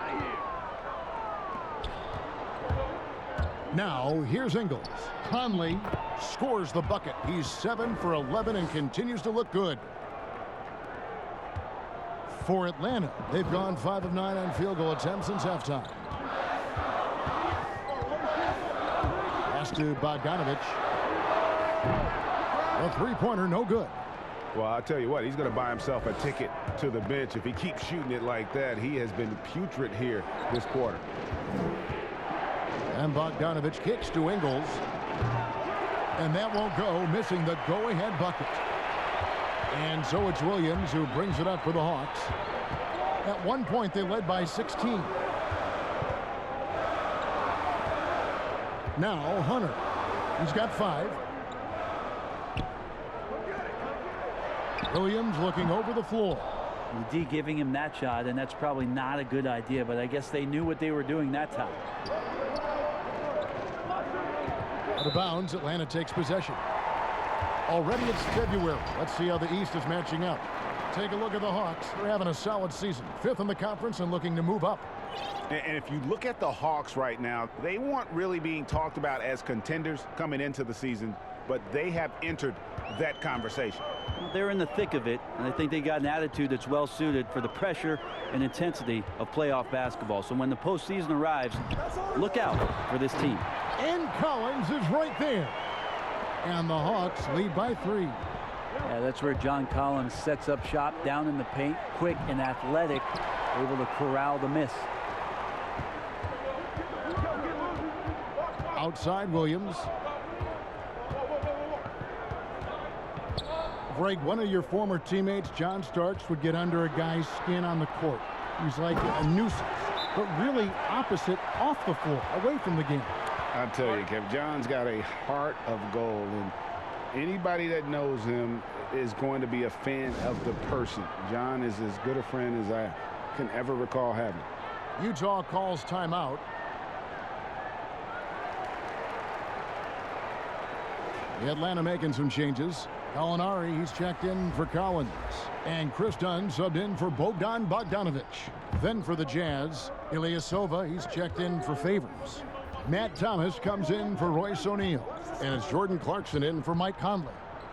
A: Now here's Ingles. Conley scores the bucket. He's 7 for 11 and continues to look good. For Atlanta, they've gone 5 of 9 on field goal attempts since halftime. Pass to Bogdanovich. A three-pointer, no good.
B: Well, I'll tell you what, he's going to buy himself a ticket to the bench. If he keeps shooting it like that, he has been putrid here this quarter.
A: And Bogdanovich kicks to Ingles. And that won't go, missing the go-ahead bucket. And so it's Williams who brings it up for the Hawks. At one point, they led by 16. Now, Hunter. He's got 5. Williams looking over the floor.
D: The D giving him that shot, and that's probably not a good idea, but I guess they knew what they were doing that time.
A: Out of bounds, Atlanta takes possession. Already it's February. Let's see how the East is matching up. Take a look at the Hawks. They're having a solid season. 5th in the conference and looking to move up.
B: And if you look at the Hawks right now, they weren't really being talked about as contenders coming into the season, but they have entered that conversation.
D: Well, they're in the thick of it, and I think they got an attitude that's well suited for the pressure and intensity of playoff basketball. So when the postseason arrives, look out for this team.
A: And Collins is right there. And the Hawks lead by 3.
D: Yeah, that's where John Collins sets up shop down in the paint, quick and athletic, able to corral the miss.
A: Outside Williams. Greg, one of your former teammates, John Starks, would get under a guy's skin on the court. He's like a nuisance, but really opposite off the floor, away from the game.
B: I'll tell you, Kev, John's got a heart of gold, and anybody that knows him is going to be a fan of the person. John is as good a friend as I can ever recall having.
A: Utah calls timeout. Atlanta making some changes. Gallinari, he's checked in for Collins. And Chris Dunn subbed in for Bogdan Bogdanovich. Then for the Jazz, Ilyasova, he's checked in for Favors. Matt Thomas comes in for Royce O'Neal. And it's Jordan Clarkson in for Mike Conley.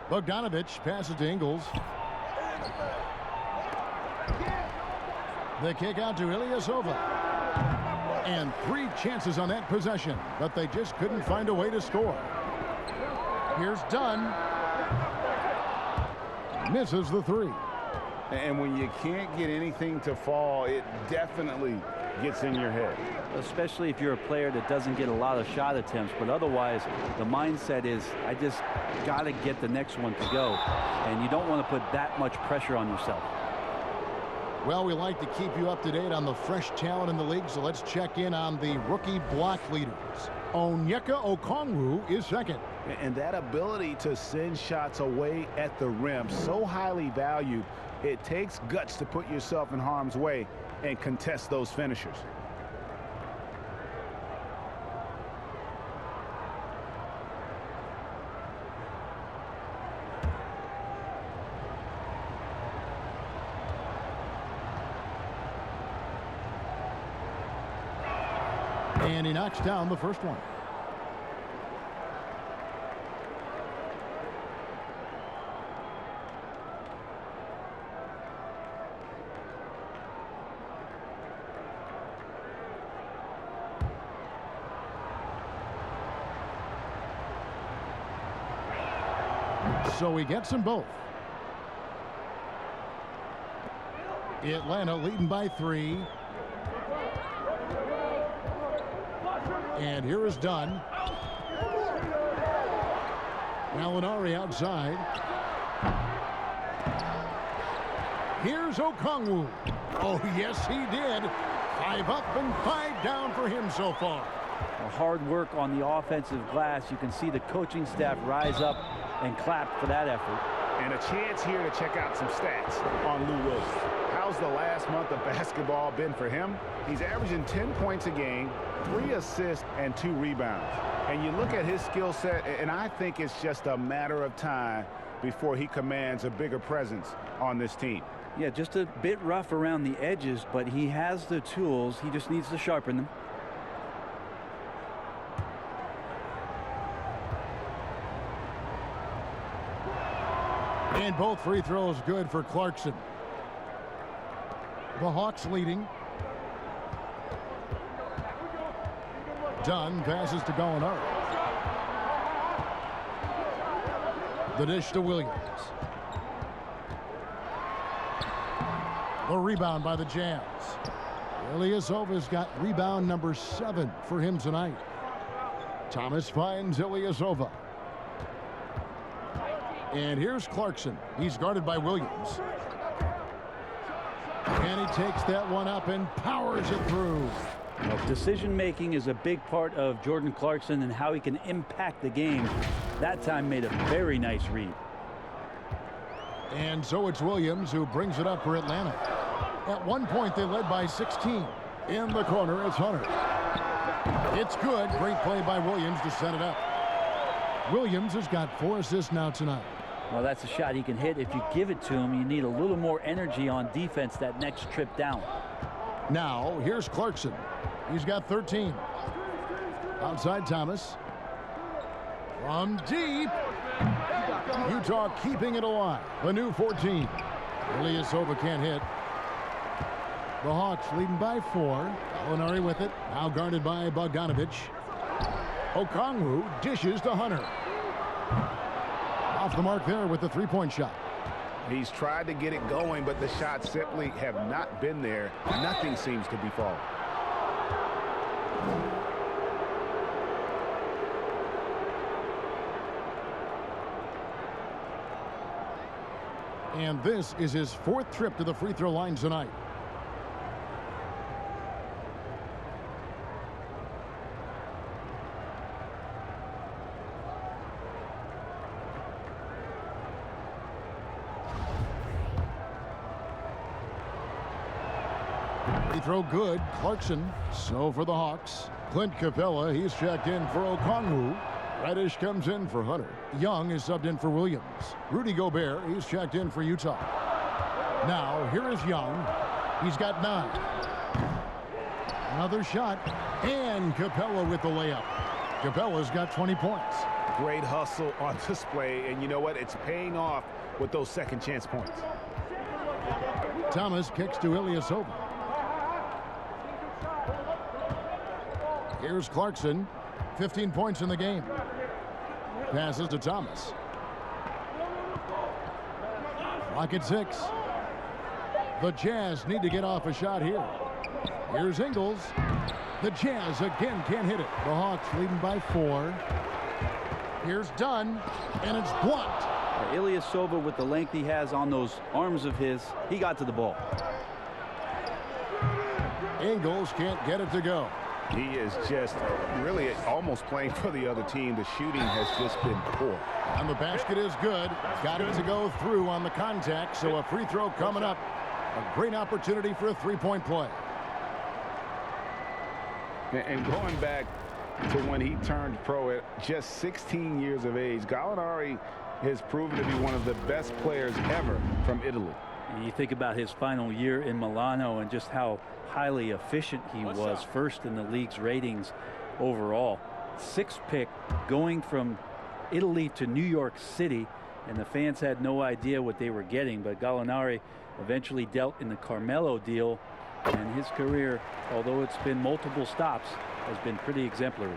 A: Bogdanovich passes to Ingles. The kick out to Ilyasova. And 3 chances on that possession, but they just couldn't find a way to score. Here's Dunn. Misses the 3.
B: And when you can't get anything to fall, it definitely gets in your head.
D: Especially if you're a player that doesn't get a lot of shot attempts, but otherwise the mindset is, I just got to get the next one to go. And you don't want to put that much pressure on yourself.
A: Well, we like to keep you up to date on the fresh talent in the league, so let's check in on the rookie block leaders. Onyeka Okongwu is second.
B: And that ability to send shots away at the rim, so highly valued, it takes guts to put yourself in harm's way and contest those finishers.
A: And he knocks down the first one. So he gets them both. Atlanta leading by 3. And here is Dunn. Gallinari outside. Here's Okongwu. Oh, yes, he did. 5 up and 5 down for him so far.
D: Hard work on the offensive glass. You can see the coaching staff rise up and clap for that effort.
B: And a chance here to check out some stats on Lou Williams. How's the last month of basketball been for him? He's averaging 10 points a game, 3 assists, and 2 rebounds. And you look at his skill set, and I think it's just a matter of time before he commands a bigger presence on this team.
D: Yeah, just a bit rough around the edges, but he has the tools. He just needs to sharpen them.
A: And both free throws good for Clarkson. The Hawks leading. Dunn passes to Gallinari. The dish to Williams. The rebound by the Jazz. Ilyasova's got rebound number 7 for him tonight. Thomas finds Ilyasova. And here's Clarkson. He's guarded by Williams. And he takes that one up and powers it through.
D: Well, decision-making is a big part of Jordan Clarkson and how he can impact the game. That time made a very nice read.
A: And so it's Williams who brings it up for Atlanta. At one point, they led by 16. In the corner, it's Hunter. It's good. Great play by Williams to set it up. Williams has got 4 assists now tonight.
D: Well, that's a shot he can hit. If you give it to him, you need a little more energy on defense that next trip down.
A: Now, here's Clarkson. He's got 13. Outside Thomas. From deep. Utah keeping it alive. A new 14. Ilyasova can't hit. The Hawks leading by 4. Gallinari with it. Now guarded by Bogdanovich. Okongwu dishes to Hunter. Off the mark there with the 3-point shot.
B: He's tried to get it going, but the shots simply have not been there. Nothing seems to be falling.
A: And this is his 4th trip to the free throw line tonight. Free throw good. Clarkson. So for the Hawks. Clint Capella, he's checked in for Okongwu. Reddish comes in for Hunter. Young is subbed in for Williams. Rudy Gobert, he's checked in for Utah. Now, here is Young. He's got 9. Another shot. And Capella with the layup. Capella's got 20 points.
B: Great hustle on display, and you know what? It's paying off with those second chance points.
A: Thomas kicks to Ilyasova. Here's Clarkson. 15 points in the game. Passes to Thomas. Clock at 6. The Jazz need to get off a shot here. Here's Ingles. The Jazz again can't hit it. The Hawks leading by 4. Here's Dunn, and it's blocked.
D: Ilyasova, with the length he has on those arms of his, he got to the ball.
A: Ingles can't get it to go.
B: He is just really almost playing for the other team. The shooting has just been poor.
A: And the basket is good. Got it to go through on the contact, so a free throw coming up. A great opportunity for a 3-point play.
B: And going back to when he turned pro at just 16 years of age, Gallinari has proven to be one of the best players ever from Italy.
D: And you think about his final year in Milano and just how highly efficient he was, first in the league's ratings overall. 6th pick, going from Italy to New York City, and the fans had no idea what they were getting, but Gallinari eventually dealt in the Carmelo deal, and his career, although it's been multiple stops, has been pretty exemplary.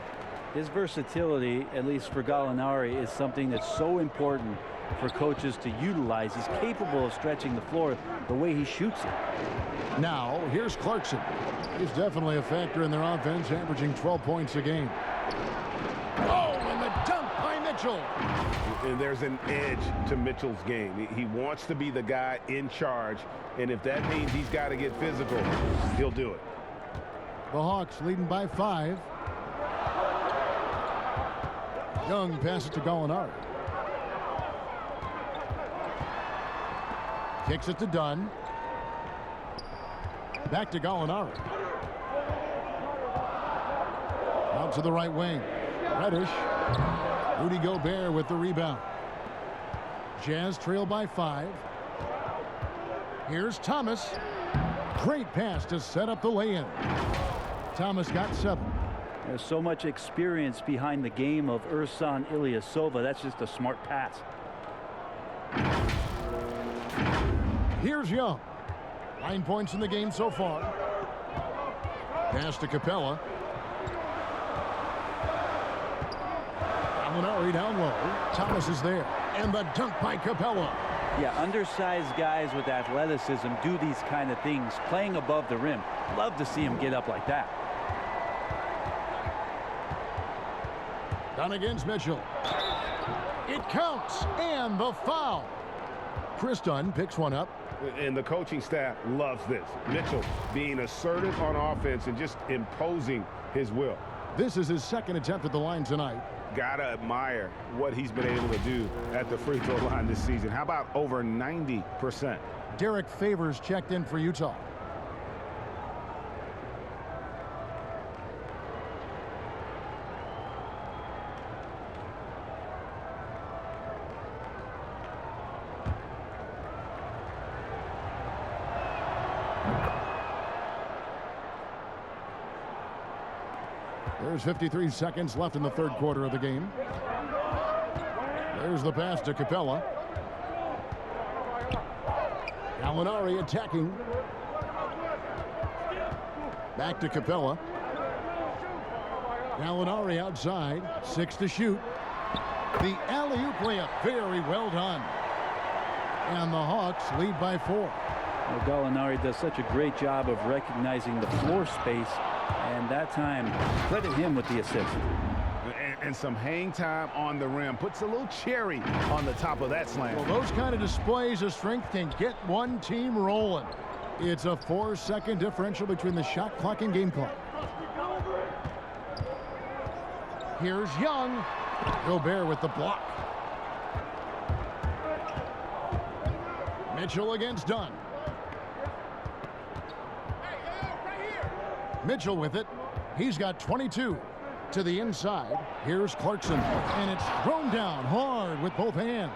D: His versatility, at least for Gallinari, is something that's so important for coaches to utilize. He's capable of stretching the floor the way he shoots it.
A: Now, here's Clarkson. He's definitely a factor in their offense, averaging 12 points a game. Oh, and the dunk by Mitchell.
B: And there's an edge to Mitchell's game. He wants to be the guy in charge, and if that means he's got to get physical, he'll do it.
A: The Hawks leading by 5. Young passes to Gallinari. Kicks it to Dunn. Back to Gallinari. Out to the right wing. Reddish. Rudy Gobert with the rebound. Jazz trail by 5. Here's Thomas. Great pass to set up the lay-in. Thomas got 7.
D: There's so much experience behind the game of Ersan Ilyasova. That's just a smart pass.
A: Here's Young. 9 points in the game so far. Pass to Capella. Gallinari down low. Thomas is there. And the dunk by Capella.
D: Yeah, undersized guys with athleticism do these kind of things, playing above the rim. Love to see him get up like that.
A: Done against Mitchell. It counts. And the foul. Chris Dunn picks one up.
B: And the coaching staff loves this. Mitchell being assertive on offense and just imposing his will.
A: This is his second attempt at the line tonight.
B: Gotta admire what he's been able to do at the free throw line this season. How about over 90%?
A: Derek Favors checked in for Utah. There's 53 seconds left in the third quarter of the game. There's the pass to Capella. Gallinari attacking. Back to Capella. Gallinari outside. 6 to shoot. The alley-oop layup. Very well done. And the Hawks lead by 4.
D: Well, Gallinari does such a great job of recognizing the floor space. And that time, credit him with the assist.
B: And some hang time on the rim. Puts a little cherry on the top of that slam.
A: Well, those kind of displays of strength can get one team rolling. It's a 4-second differential between the shot clock and game clock. Here's Young. Gobert with the block. Mitchell against Dunn. Mitchell with it. He's got 22 to the inside. Here's Clarkson, and it's thrown down hard with both hands.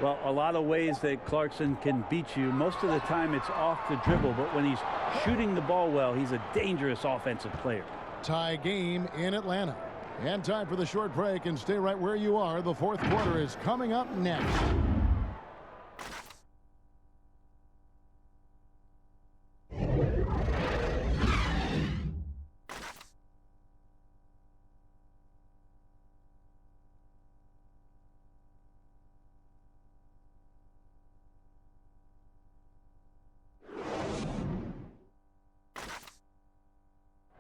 D: Well, a lot of ways that Clarkson can beat you. Most of the time it's off the dribble, but when he's shooting the ball well, he's a dangerous offensive player.
A: Tie game in Atlanta. And time for the short break, and stay right where you are. The fourth quarter is coming up next.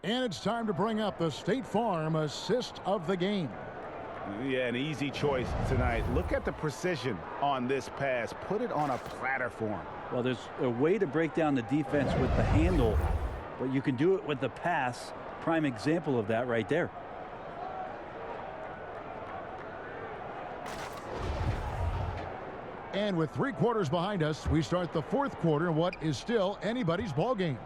A: And it's time to bring up the State Farm assist of the game.
B: Yeah, an easy choice tonight. Look at the precision on this pass. Put it on a platter for him.
D: Well, there's a way to break down the defense with the handle, but you can do it with the pass. Prime example of that right there.
A: And with 3 quarters behind us, we start the fourth quarter in what is still anybody's ball game.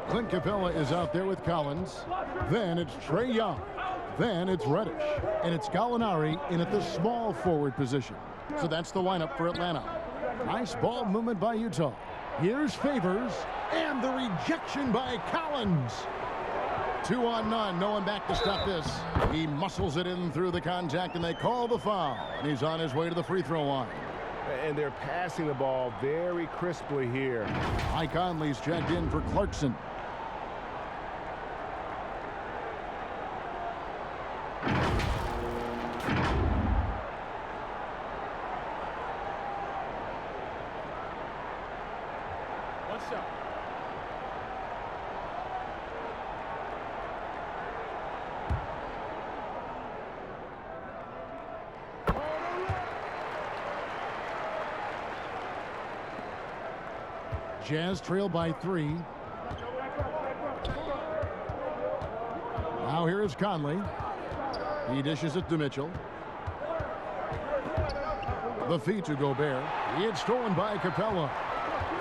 A: Clint Capella is out there with Collins. Then it's Trae Young. Then it's Reddish. And it's Gallinari in at the small forward position. So that's the lineup for Atlanta. Nice ball movement by Utah. Here's Favors. And the rejection by Collins. 2 on none. No one back to stop this. He muscles it in through the contact, and they call the foul. And he's on his way to the free throw line.
B: And they're passing the ball very crisply here.
A: Mike Conley's checked in for Clarkson. Jazz trail by 3. Now here is Conley. He dishes it to Mitchell. The feed to Gobert. It's stolen by Capella.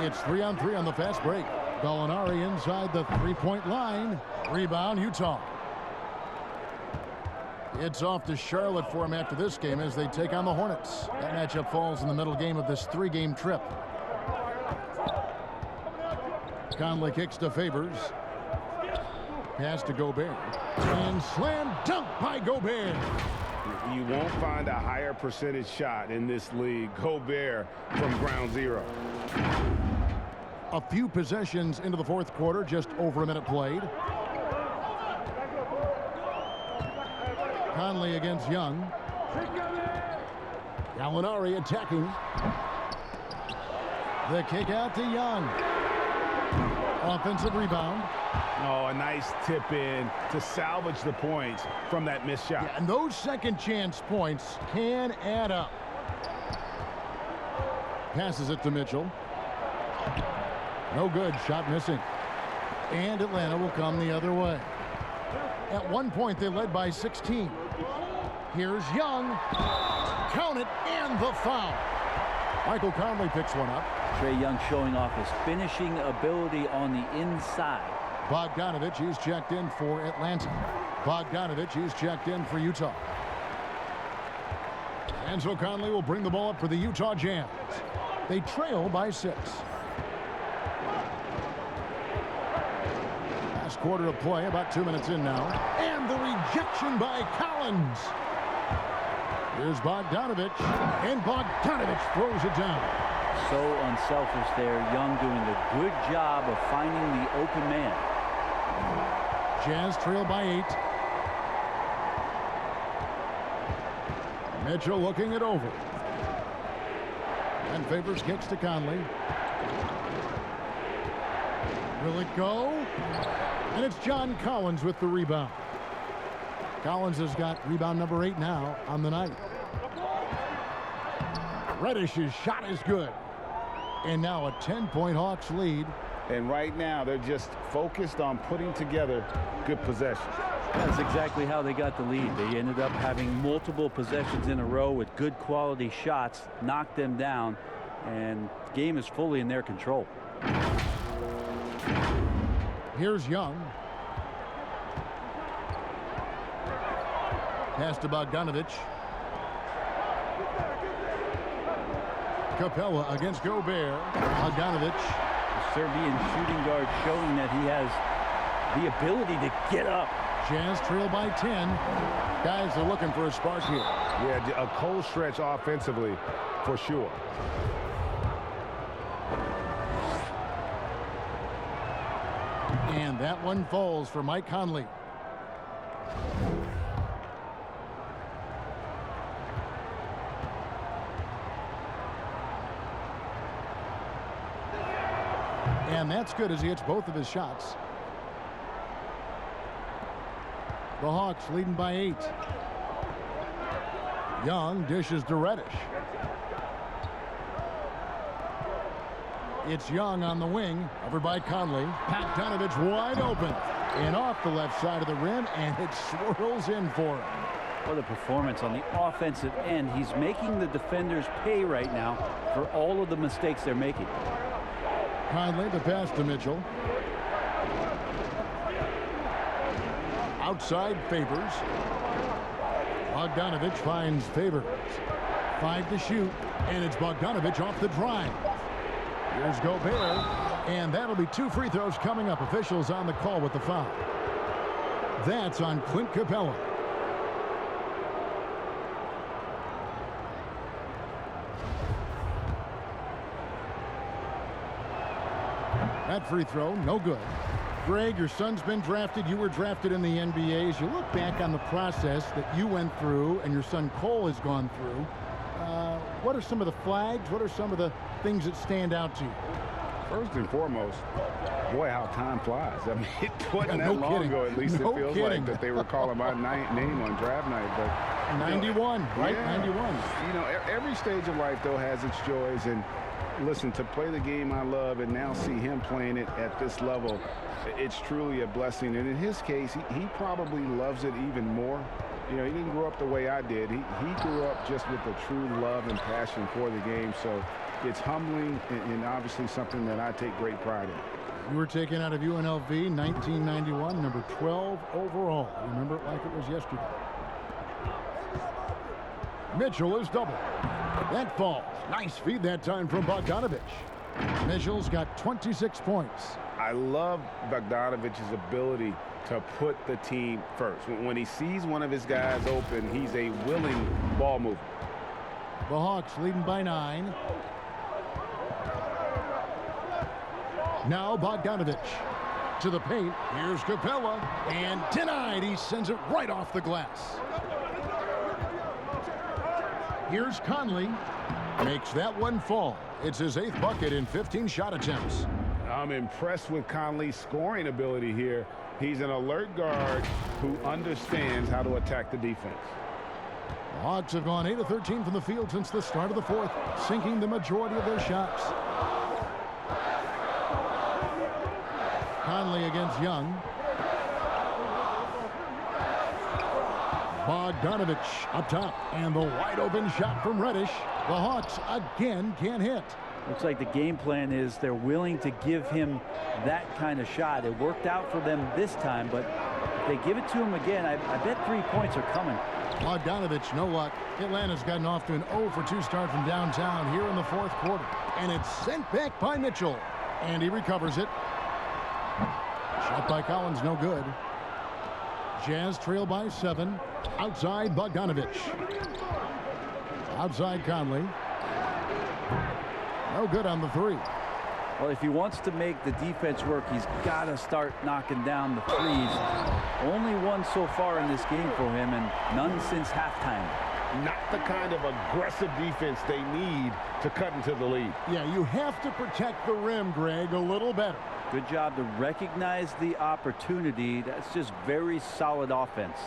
A: It's 3-on-3 on the fast break. Gallinari inside the three-point line. Rebound, Utah. It's off to Charlotte for him after this game as they take on the Hornets. That matchup falls in the middle game of this 3-game trip. Conley kicks to Favors. Pass to Gobert. And slam dunk by Gobert.
B: You won't find a higher percentage shot in this league. Gobert from ground zero.
A: A few possessions into the fourth quarter, just over a minute played. Conley against Young. Gallinari attacking. The kick out to Young. Offensive rebound.
B: Oh, a nice tip in to salvage the points from that missed shot.
A: Yeah, and those second chance points can add up. Passes it to Mitchell. No good. Shot missing. And Atlanta will come the other way. At one point, they led by 16. Here's Young. Count it, and the foul. Michael Conley picks one up.
D: Trae Young showing off his finishing ability on the inside.
A: Bogdanovich, he's checked in for Atlanta. Bogdanovich, he's checked in for Utah. And so Conley will bring the ball up for the Utah Jazz. They trail by 6. Last quarter of play, about 2 minutes in now. And the rejection by Collins. Here's Bogdanovich, and Bogdanovich throws it down.
D: So unselfish there. Young doing a good job of finding the open man.
A: Jazz trail by 8. Mitchell looking it over. And Favors kicks to Conley. Will it go? And it's John Collins with the rebound. Collins has got rebound number 8 now on the night. Reddish's shot is good. And now a 10-point Hawks lead.
B: And right now, they're just focused on putting together good possessions.
D: That's exactly how they got the lead. They ended up having multiple possessions in a row with good quality shots, knocked them down, and the game is fully in their control.
A: Here's Young. Pass to Bogdanovich. Capella against Gobert. Bogdanovich.
D: The Serbian shooting guard showing that he has the ability to get up.
A: Jazz trail by 10. Guys are looking for a spark here.
B: Yeah, a cold stretch offensively for sure.
A: And that one falls for Mike Conley. And that's good as he hits both of his shots. The Hawks leading by 8. Young dishes to Reddish. It's Young on the wing, covered by Conley. Bogdanovich wide open and off the left side of the rim, and it swirls in for him.
D: What a performance on the offensive end. He's making the defenders pay right now for all of the mistakes they're making.
A: Conley, the pass to Mitchell. Outside Favors. Bogdanovich finds Favors. 5 to shoot, and it's Bogdanovich off the drive. Here's Gobert, and that'll be 2 free throws coming up. Officials on the call with the foul. That's on Clint Capella. That free throw, no good. Greg, your son's been drafted. You were drafted in the NBA. As you look back on the process that you went through and your son Cole has gone through, what are some of the flags? What are some of the things that stand out to you?
B: First and foremost, boy, how time flies. I mean, it wasn't that long ago, at least
A: no
B: it feels
A: kidding.
B: like, that they were calling my name on draft night. But
A: 91, right?
B: Yeah.
A: 91.
B: You know, every stage of life, though, has its joys. And Listen, to play the game I love and now see him playing it at this level, it's truly a blessing. And in his case, he probably loves it even more. You know, he didn't grow up the way I did. He grew up just with a true love and passion for the game. So it's humbling and obviously something that I take great pride in.
A: You were taken out of UNLV 1991, number 12 overall. Remember it like it was yesterday. Mitchell is double. That falls. Nice feed that time from Bogdanovich. Mitchell's got 26 points.
B: I love Bogdanovich's ability to put the team first. When he sees one of his guys open, he's a willing ball mover.
A: The Hawks leading by 9. Now Bogdanovich to the paint. Here's Capella, and denied. He sends it right off the glass. Here's Conley. Makes that one fall. It's his 8th bucket in 15 shot attempts.
B: I'm impressed with Conley's scoring ability here. He's an alert guard who understands how to attack the defense.
A: The Hawks have gone 8 of 13 from the field since the start of the 4th, sinking the majority of their shots. Conley against Young. Bogdanovich up top, and the wide open shot from Reddish. The Hawks again can't hit.
D: Looks like the game plan is they're willing to give him that kind of shot. It worked out for them this time, but if they give it to him again, I bet 3 points are coming.
A: Bogdanovich, no luck. Atlanta's gotten off to an 0 for 2 start from downtown here in the 4th quarter. And it's sent back by Mitchell. And he recovers it. Shot by Collins, no good. Jazz trail by 7. Outside Bogdanovich. Outside Conley. No good on the 3.
D: Well, if he wants to make the defense work, he's got to start knocking down the threes. Only one so far in this game for him, and none since halftime.
B: Not the kind of aggressive defense they need to cut into the lead.
A: Yeah, you have to protect the rim, Greg, a little better.
D: Good job to recognize the opportunity. That's just very solid offense.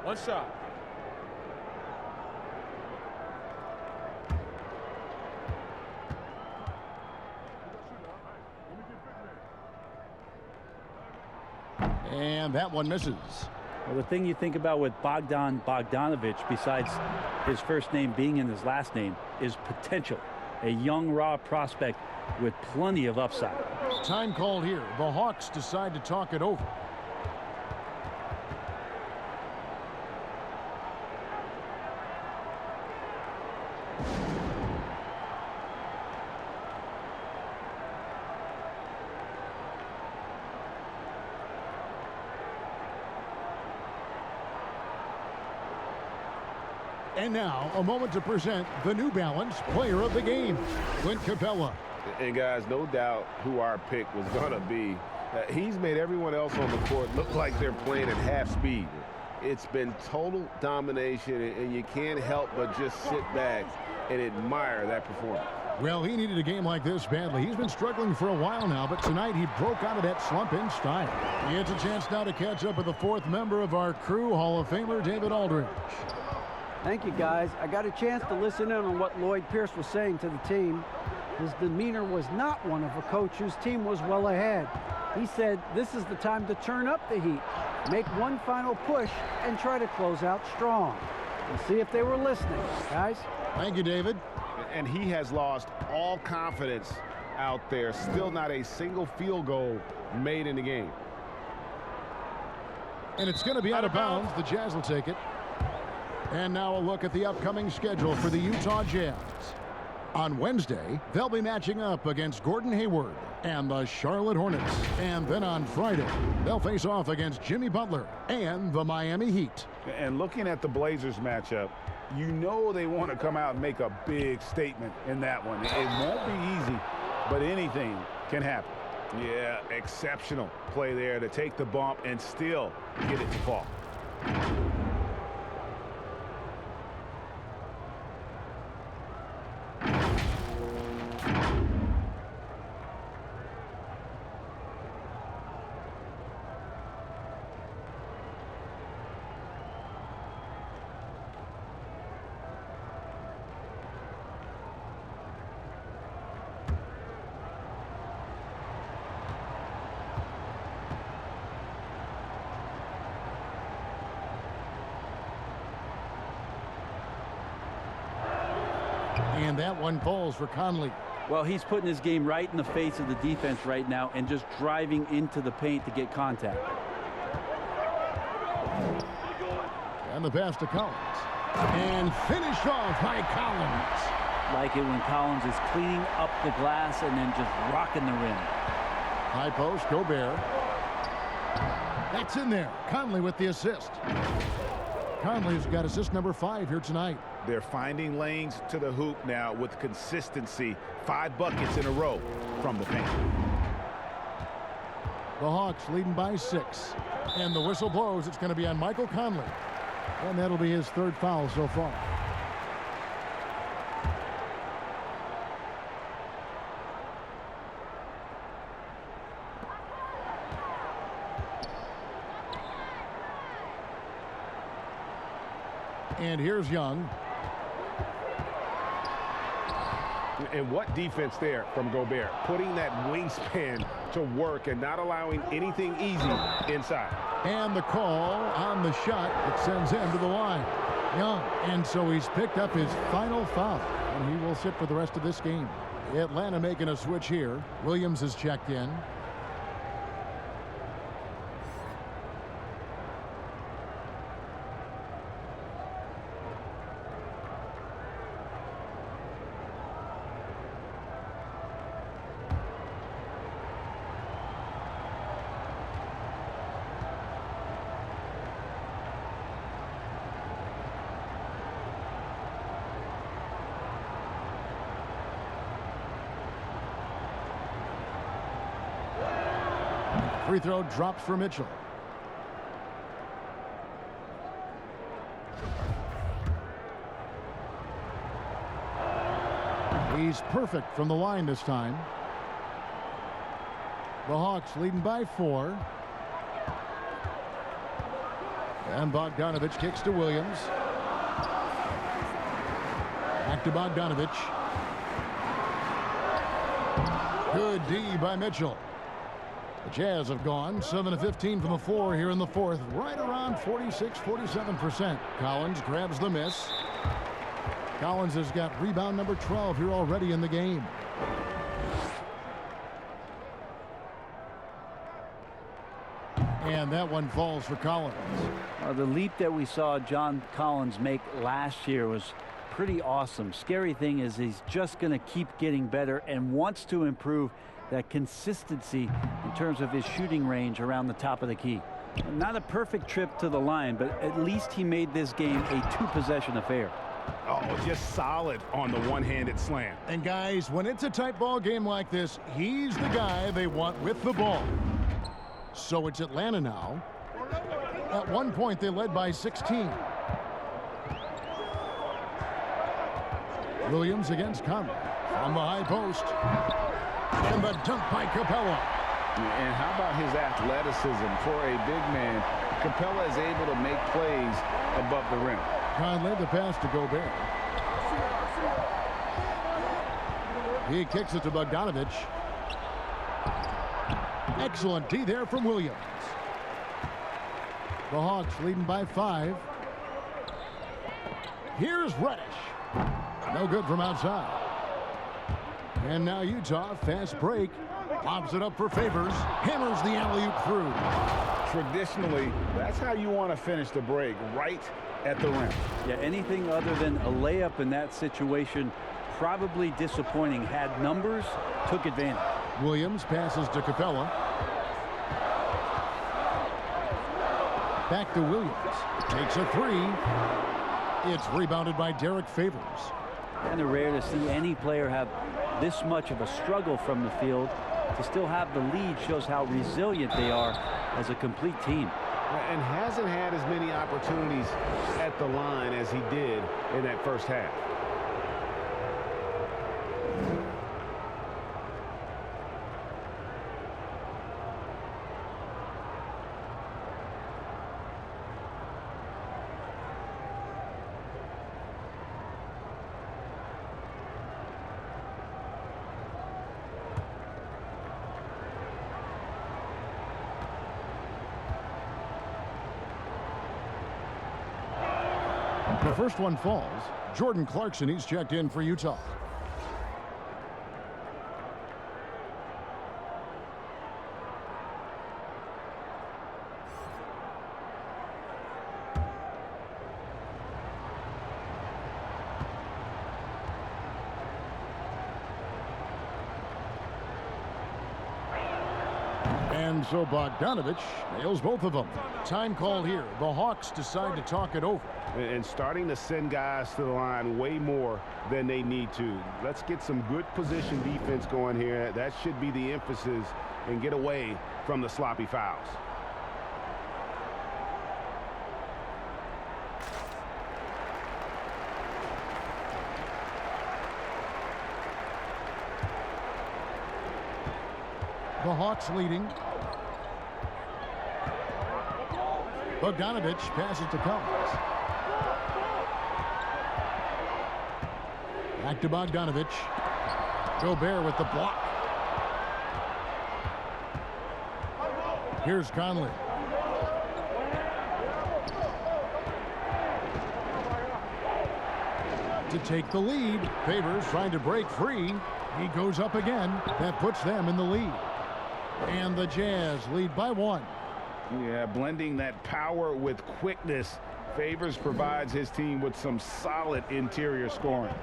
H: One shot.
A: And that one misses.
D: Well, the thing you think about with Bogdanovich, besides his first name being in his last name, is potential. A young, raw prospect with plenty of upside.
A: Time called here. The Hawks decide to talk it over. And now, a moment to present the New Balance Player of the Game, Clint Capella.
B: And guys, no doubt who our pick was going to be. He's made everyone else on the court look like they're playing at half speed. It's been total domination, and you can't help but just sit back and admire that performance.
A: Well, he needed a game like this badly. He's been struggling for a while now, but tonight he broke out of that slump in style. He gets a chance now to catch up with the 4th member of our crew, Hall of Famer David Aldridge.
C: Thank you, guys. I got a chance to listen in on what Lloyd Pierce was saying to the team. His demeanor was not one of a coach whose team was well ahead. He said this is the time to turn up the heat, make one final push, and try to close out strong. We'll see if they were listening, guys.
A: Thank you, David.
B: And he has lost all confidence out there. Still not a single field goal made in the game.
A: And it's going to be out of bounds. The Jazz will take it. And now a look at the upcoming schedule for the Utah Jazz. On Wednesday, they'll be matching up against Gordon Hayward and the Charlotte Hornets. And then on Friday, they'll face off against Jimmy Butler and the Miami Heat.
B: And looking at the Blazers matchup, you know they want to come out and make a big statement in that one. It won't be easy, but anything can happen. Yeah, exceptional play there to take the bump and still get it to fall.
A: And that one falls for Conley.
D: Well, he's putting his game right in the face of the defense right now and just driving into the paint to get contact.
A: And the pass to Collins. And finished off by Collins.
D: Like it when Collins is cleaning up the glass and then just rocking the rim.
A: High post, Gobert. That's in there. Conley with the assist. Conley's got assist number 5 here tonight.
B: They're finding lanes to the hoop now with consistency. 5 buckets in a row from the paint.
A: The Hawks leading by 6. And the whistle blows. It's going to be on Michael Conley. And that'll be his 3rd foul so far. And here's Young.
B: And what defense there from Gobert, putting that wingspan to work and not allowing anything easy inside.
A: And the call on the shot that sends him to the line. Young. And so he's picked up his final foul. And he will sit for the rest of this game. Atlanta making a switch here. Williams has checked in. Free throw drops for Mitchell. He's perfect from the line this time. The Hawks leading by 4. And Bogdanovich kicks to Williams. Back to Bogdanovich. Good D by Mitchell. The Jazz have gone 7 of 15 from the floor here in the 4th, right around 46-47%. Collins grabs the miss. Collins has got rebound number 12 here already in the game. And that one falls for Collins.
D: The leap that we saw John Collins make last year was pretty awesome. Scary thing is he's just going to keep getting better and wants to improve that consistency in terms of his shooting range around the top of the key. Not a perfect trip to the line, but at least he made this game a 2-possession affair.
B: Oh, just solid on the one-handed slam.
A: And guys, when it's a tight ball game like this, he's the guy they want with the ball. So it's Atlanta now. At one point, they led by 16. Williams against Conley from the high post. And the dunk by Capella.
B: And how about his athleticism for a big man? Capella is able to make plays above the rim.
A: Conley, the pass to Gobert. He kicks it to Bogdanovich. Excellent D there from Williams. The Hawks leading by 5. Here's Reddish. No good from outside. And now Utah, fast break. Pops it up for Favors. Hammers the alley-oop through.
B: Traditionally, that's how you want to finish the break, right at the rim.
D: Yeah, anything other than a layup in that situation, probably disappointing. Had numbers, took advantage.
A: Williams passes to Capella. Back to Williams. Takes a 3. It's rebounded by Derek Favors.
D: Kind of rare to see any player have this much of a struggle from the field. To still have the lead shows how resilient they are as a complete team.
B: And hasn't had as many opportunities at the line as he did in that first half.
A: The first one falls. Jordan Clarkson, he's checked in for Utah. And so Bogdanovich nails both of them. Time called here. The Hawks decide to talk it over.
B: And starting to send guys to the line way more than they need to. Let's get some good position defense going here. That should be the emphasis, and get away from the sloppy fouls.
A: The Hawks leading. Bogdanovich passes to Collins. Back to Bogdanovich. Gobert with the block. Here's Conley. To take the lead. Favors trying to break free. He goes up again. That puts them in the lead. And the Jazz lead by 1.
B: Yeah, blending that power with quickness. Favors provides his team with some solid interior scoring.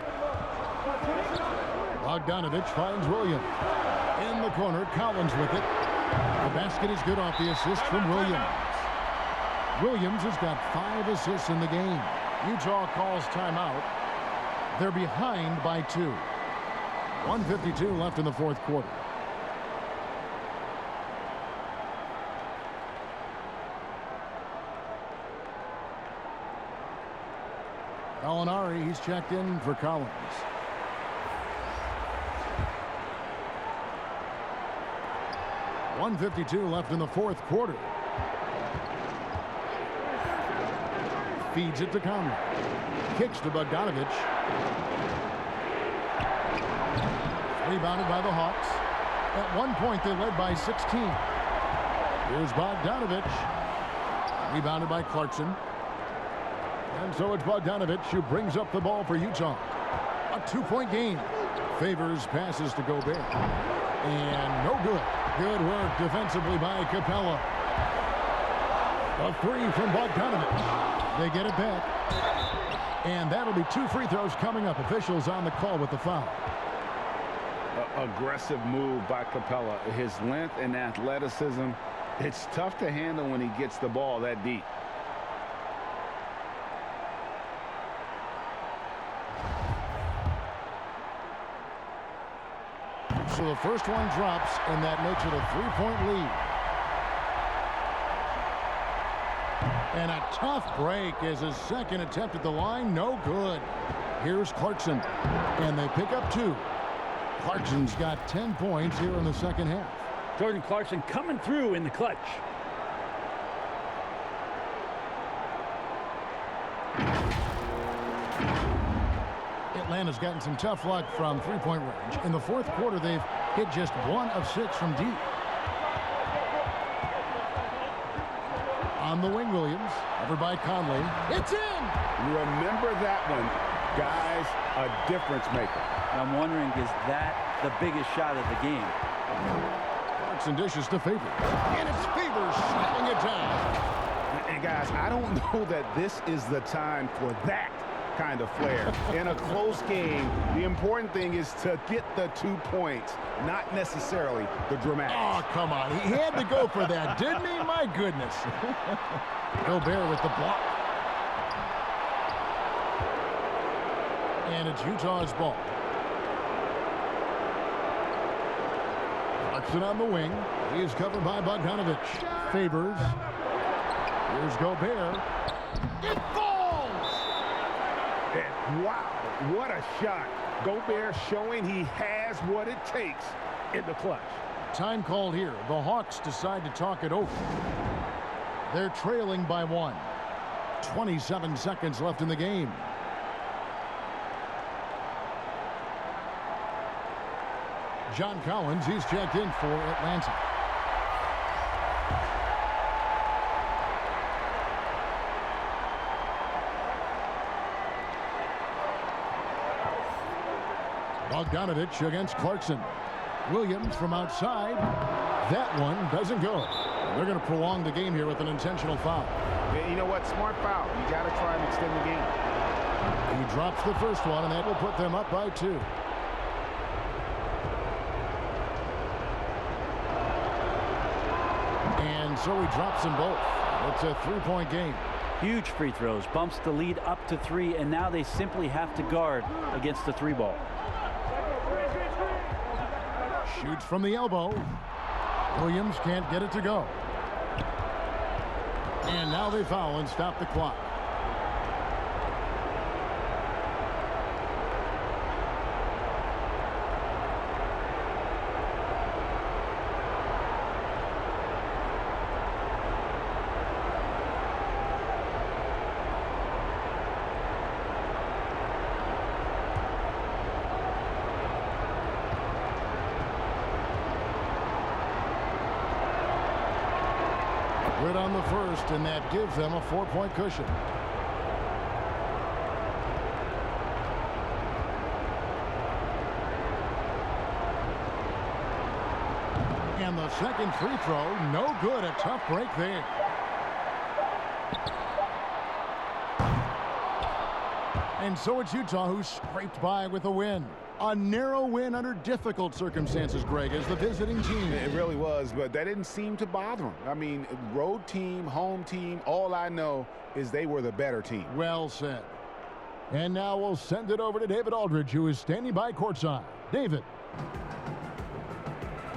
A: Bogdanovich finds Williams. In the corner, Collins with it. The basket is good off the assist from Williams. Williams has got 5 assists in the game. Utah calls timeout. They're behind by 2. 1:52 left in the fourth quarter. Gallinari, he's checked in for Collins. .152 left in the fourth quarter. Feeds it to Conley. Kicks to Bogdanovich. Rebounded by the Hawks. At one point, they led by 16. Here's Bogdanovich. Rebounded by Clarkson. And so it's Bogdanovich who brings up the ball for Utah. A 2-point game. Favors passes to Gobert. And no good. Good work defensively by Capella. A 3 from Bogdanovich. They get it back. And that'll be 2 free throws coming up. Officials on the call with the foul.
B: Aggressive move by Capella. His length and athleticism, it's tough to handle when he gets the ball that deep.
A: So the first one drops, and that makes it a 3-point lead. And a tough break as his second attempt at the line. No good. Here's Clarkson. And they pick up 2. Clarkson's got 10 points here in the second half.
D: Jordan Clarkson coming through in the clutch.
A: Atlanta's gotten some tough luck from three-point range. In the fourth quarter, they've hit just 1 of 6 from deep. On the wing, Williams, covered by Conley. It's in!
B: Remember that one, guys, a difference maker.
D: I'm wondering, is that the biggest shot of the game?
A: Clarkson dishes to Favors. And it's Favors slapping it down.
B: And guys, I don't know that this is the time for that kind of flair. In a close game, the important thing is to get the 2 points, not necessarily the dramatics.
A: Oh, come on. He had to go for that, didn't he? My goodness. Gobert with the block. And it's Utah's ball. Clarkson on the wing. He is covered by Bogdanovich. Favors. Here's Gobert. It falls!
B: And wow, what a shot. Gobert showing he has what it takes in the clutch.
A: Time called here. The Hawks decide to talk it over. They're trailing by 1. 27 seconds left in the game. John Collins, he's checked in for Atlanta. Bogdanovich against Clarkson. Williams from outside. That one doesn't go. They're going to prolong the game here with an intentional foul.
B: Yeah, you know what? Smart foul. You got to try and extend the game.
A: He drops the first one, and that will put them up by 2. And so he drops them both. It's a 3-point game.
D: Huge free throws, bumps the lead up to 3, and now they simply have to guard against the 3 ball.
A: Shoots from the elbow. Williams can't get it to go. And now they foul and stop the clock. Good on the first, and that gives them a 4-point cushion. And the second free throw, no good. A tough break there. And so it's Utah who scraped by with a win. A narrow win under difficult circumstances, Greg, as the visiting team.
B: It really was, but that didn't seem to bother them. I mean, road team, home team, all I know is they were the better team.
A: Well said. And now we'll send it over to David Aldridge, who is standing by courtside. David.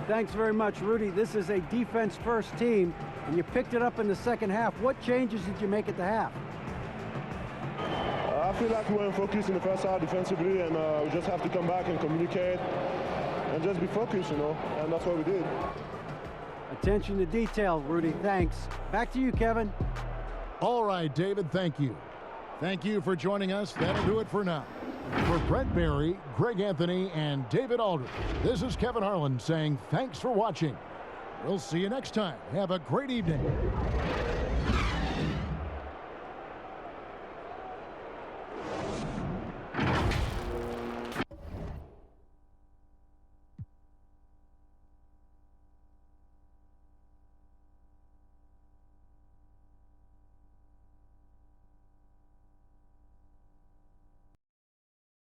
C: Thanks very much, Rudy. This is a defense-first team, and you picked it up in the second half. What changes did you make at the half?
K: I feel like we weren't focused in the first half defensively, and we just have to come back and communicate and just be focused, you know, and that's what we did.
C: Attention to detail, Rudy. Thanks. Back to you, Kevin.
A: All right, David, thank you. Thank you for joining us. That'll do it for now. For Brent Barry, Greg Anthony, and David Aldridge, this is Kevin Harlan saying thanks for watching. We'll see you next time. Have a great evening.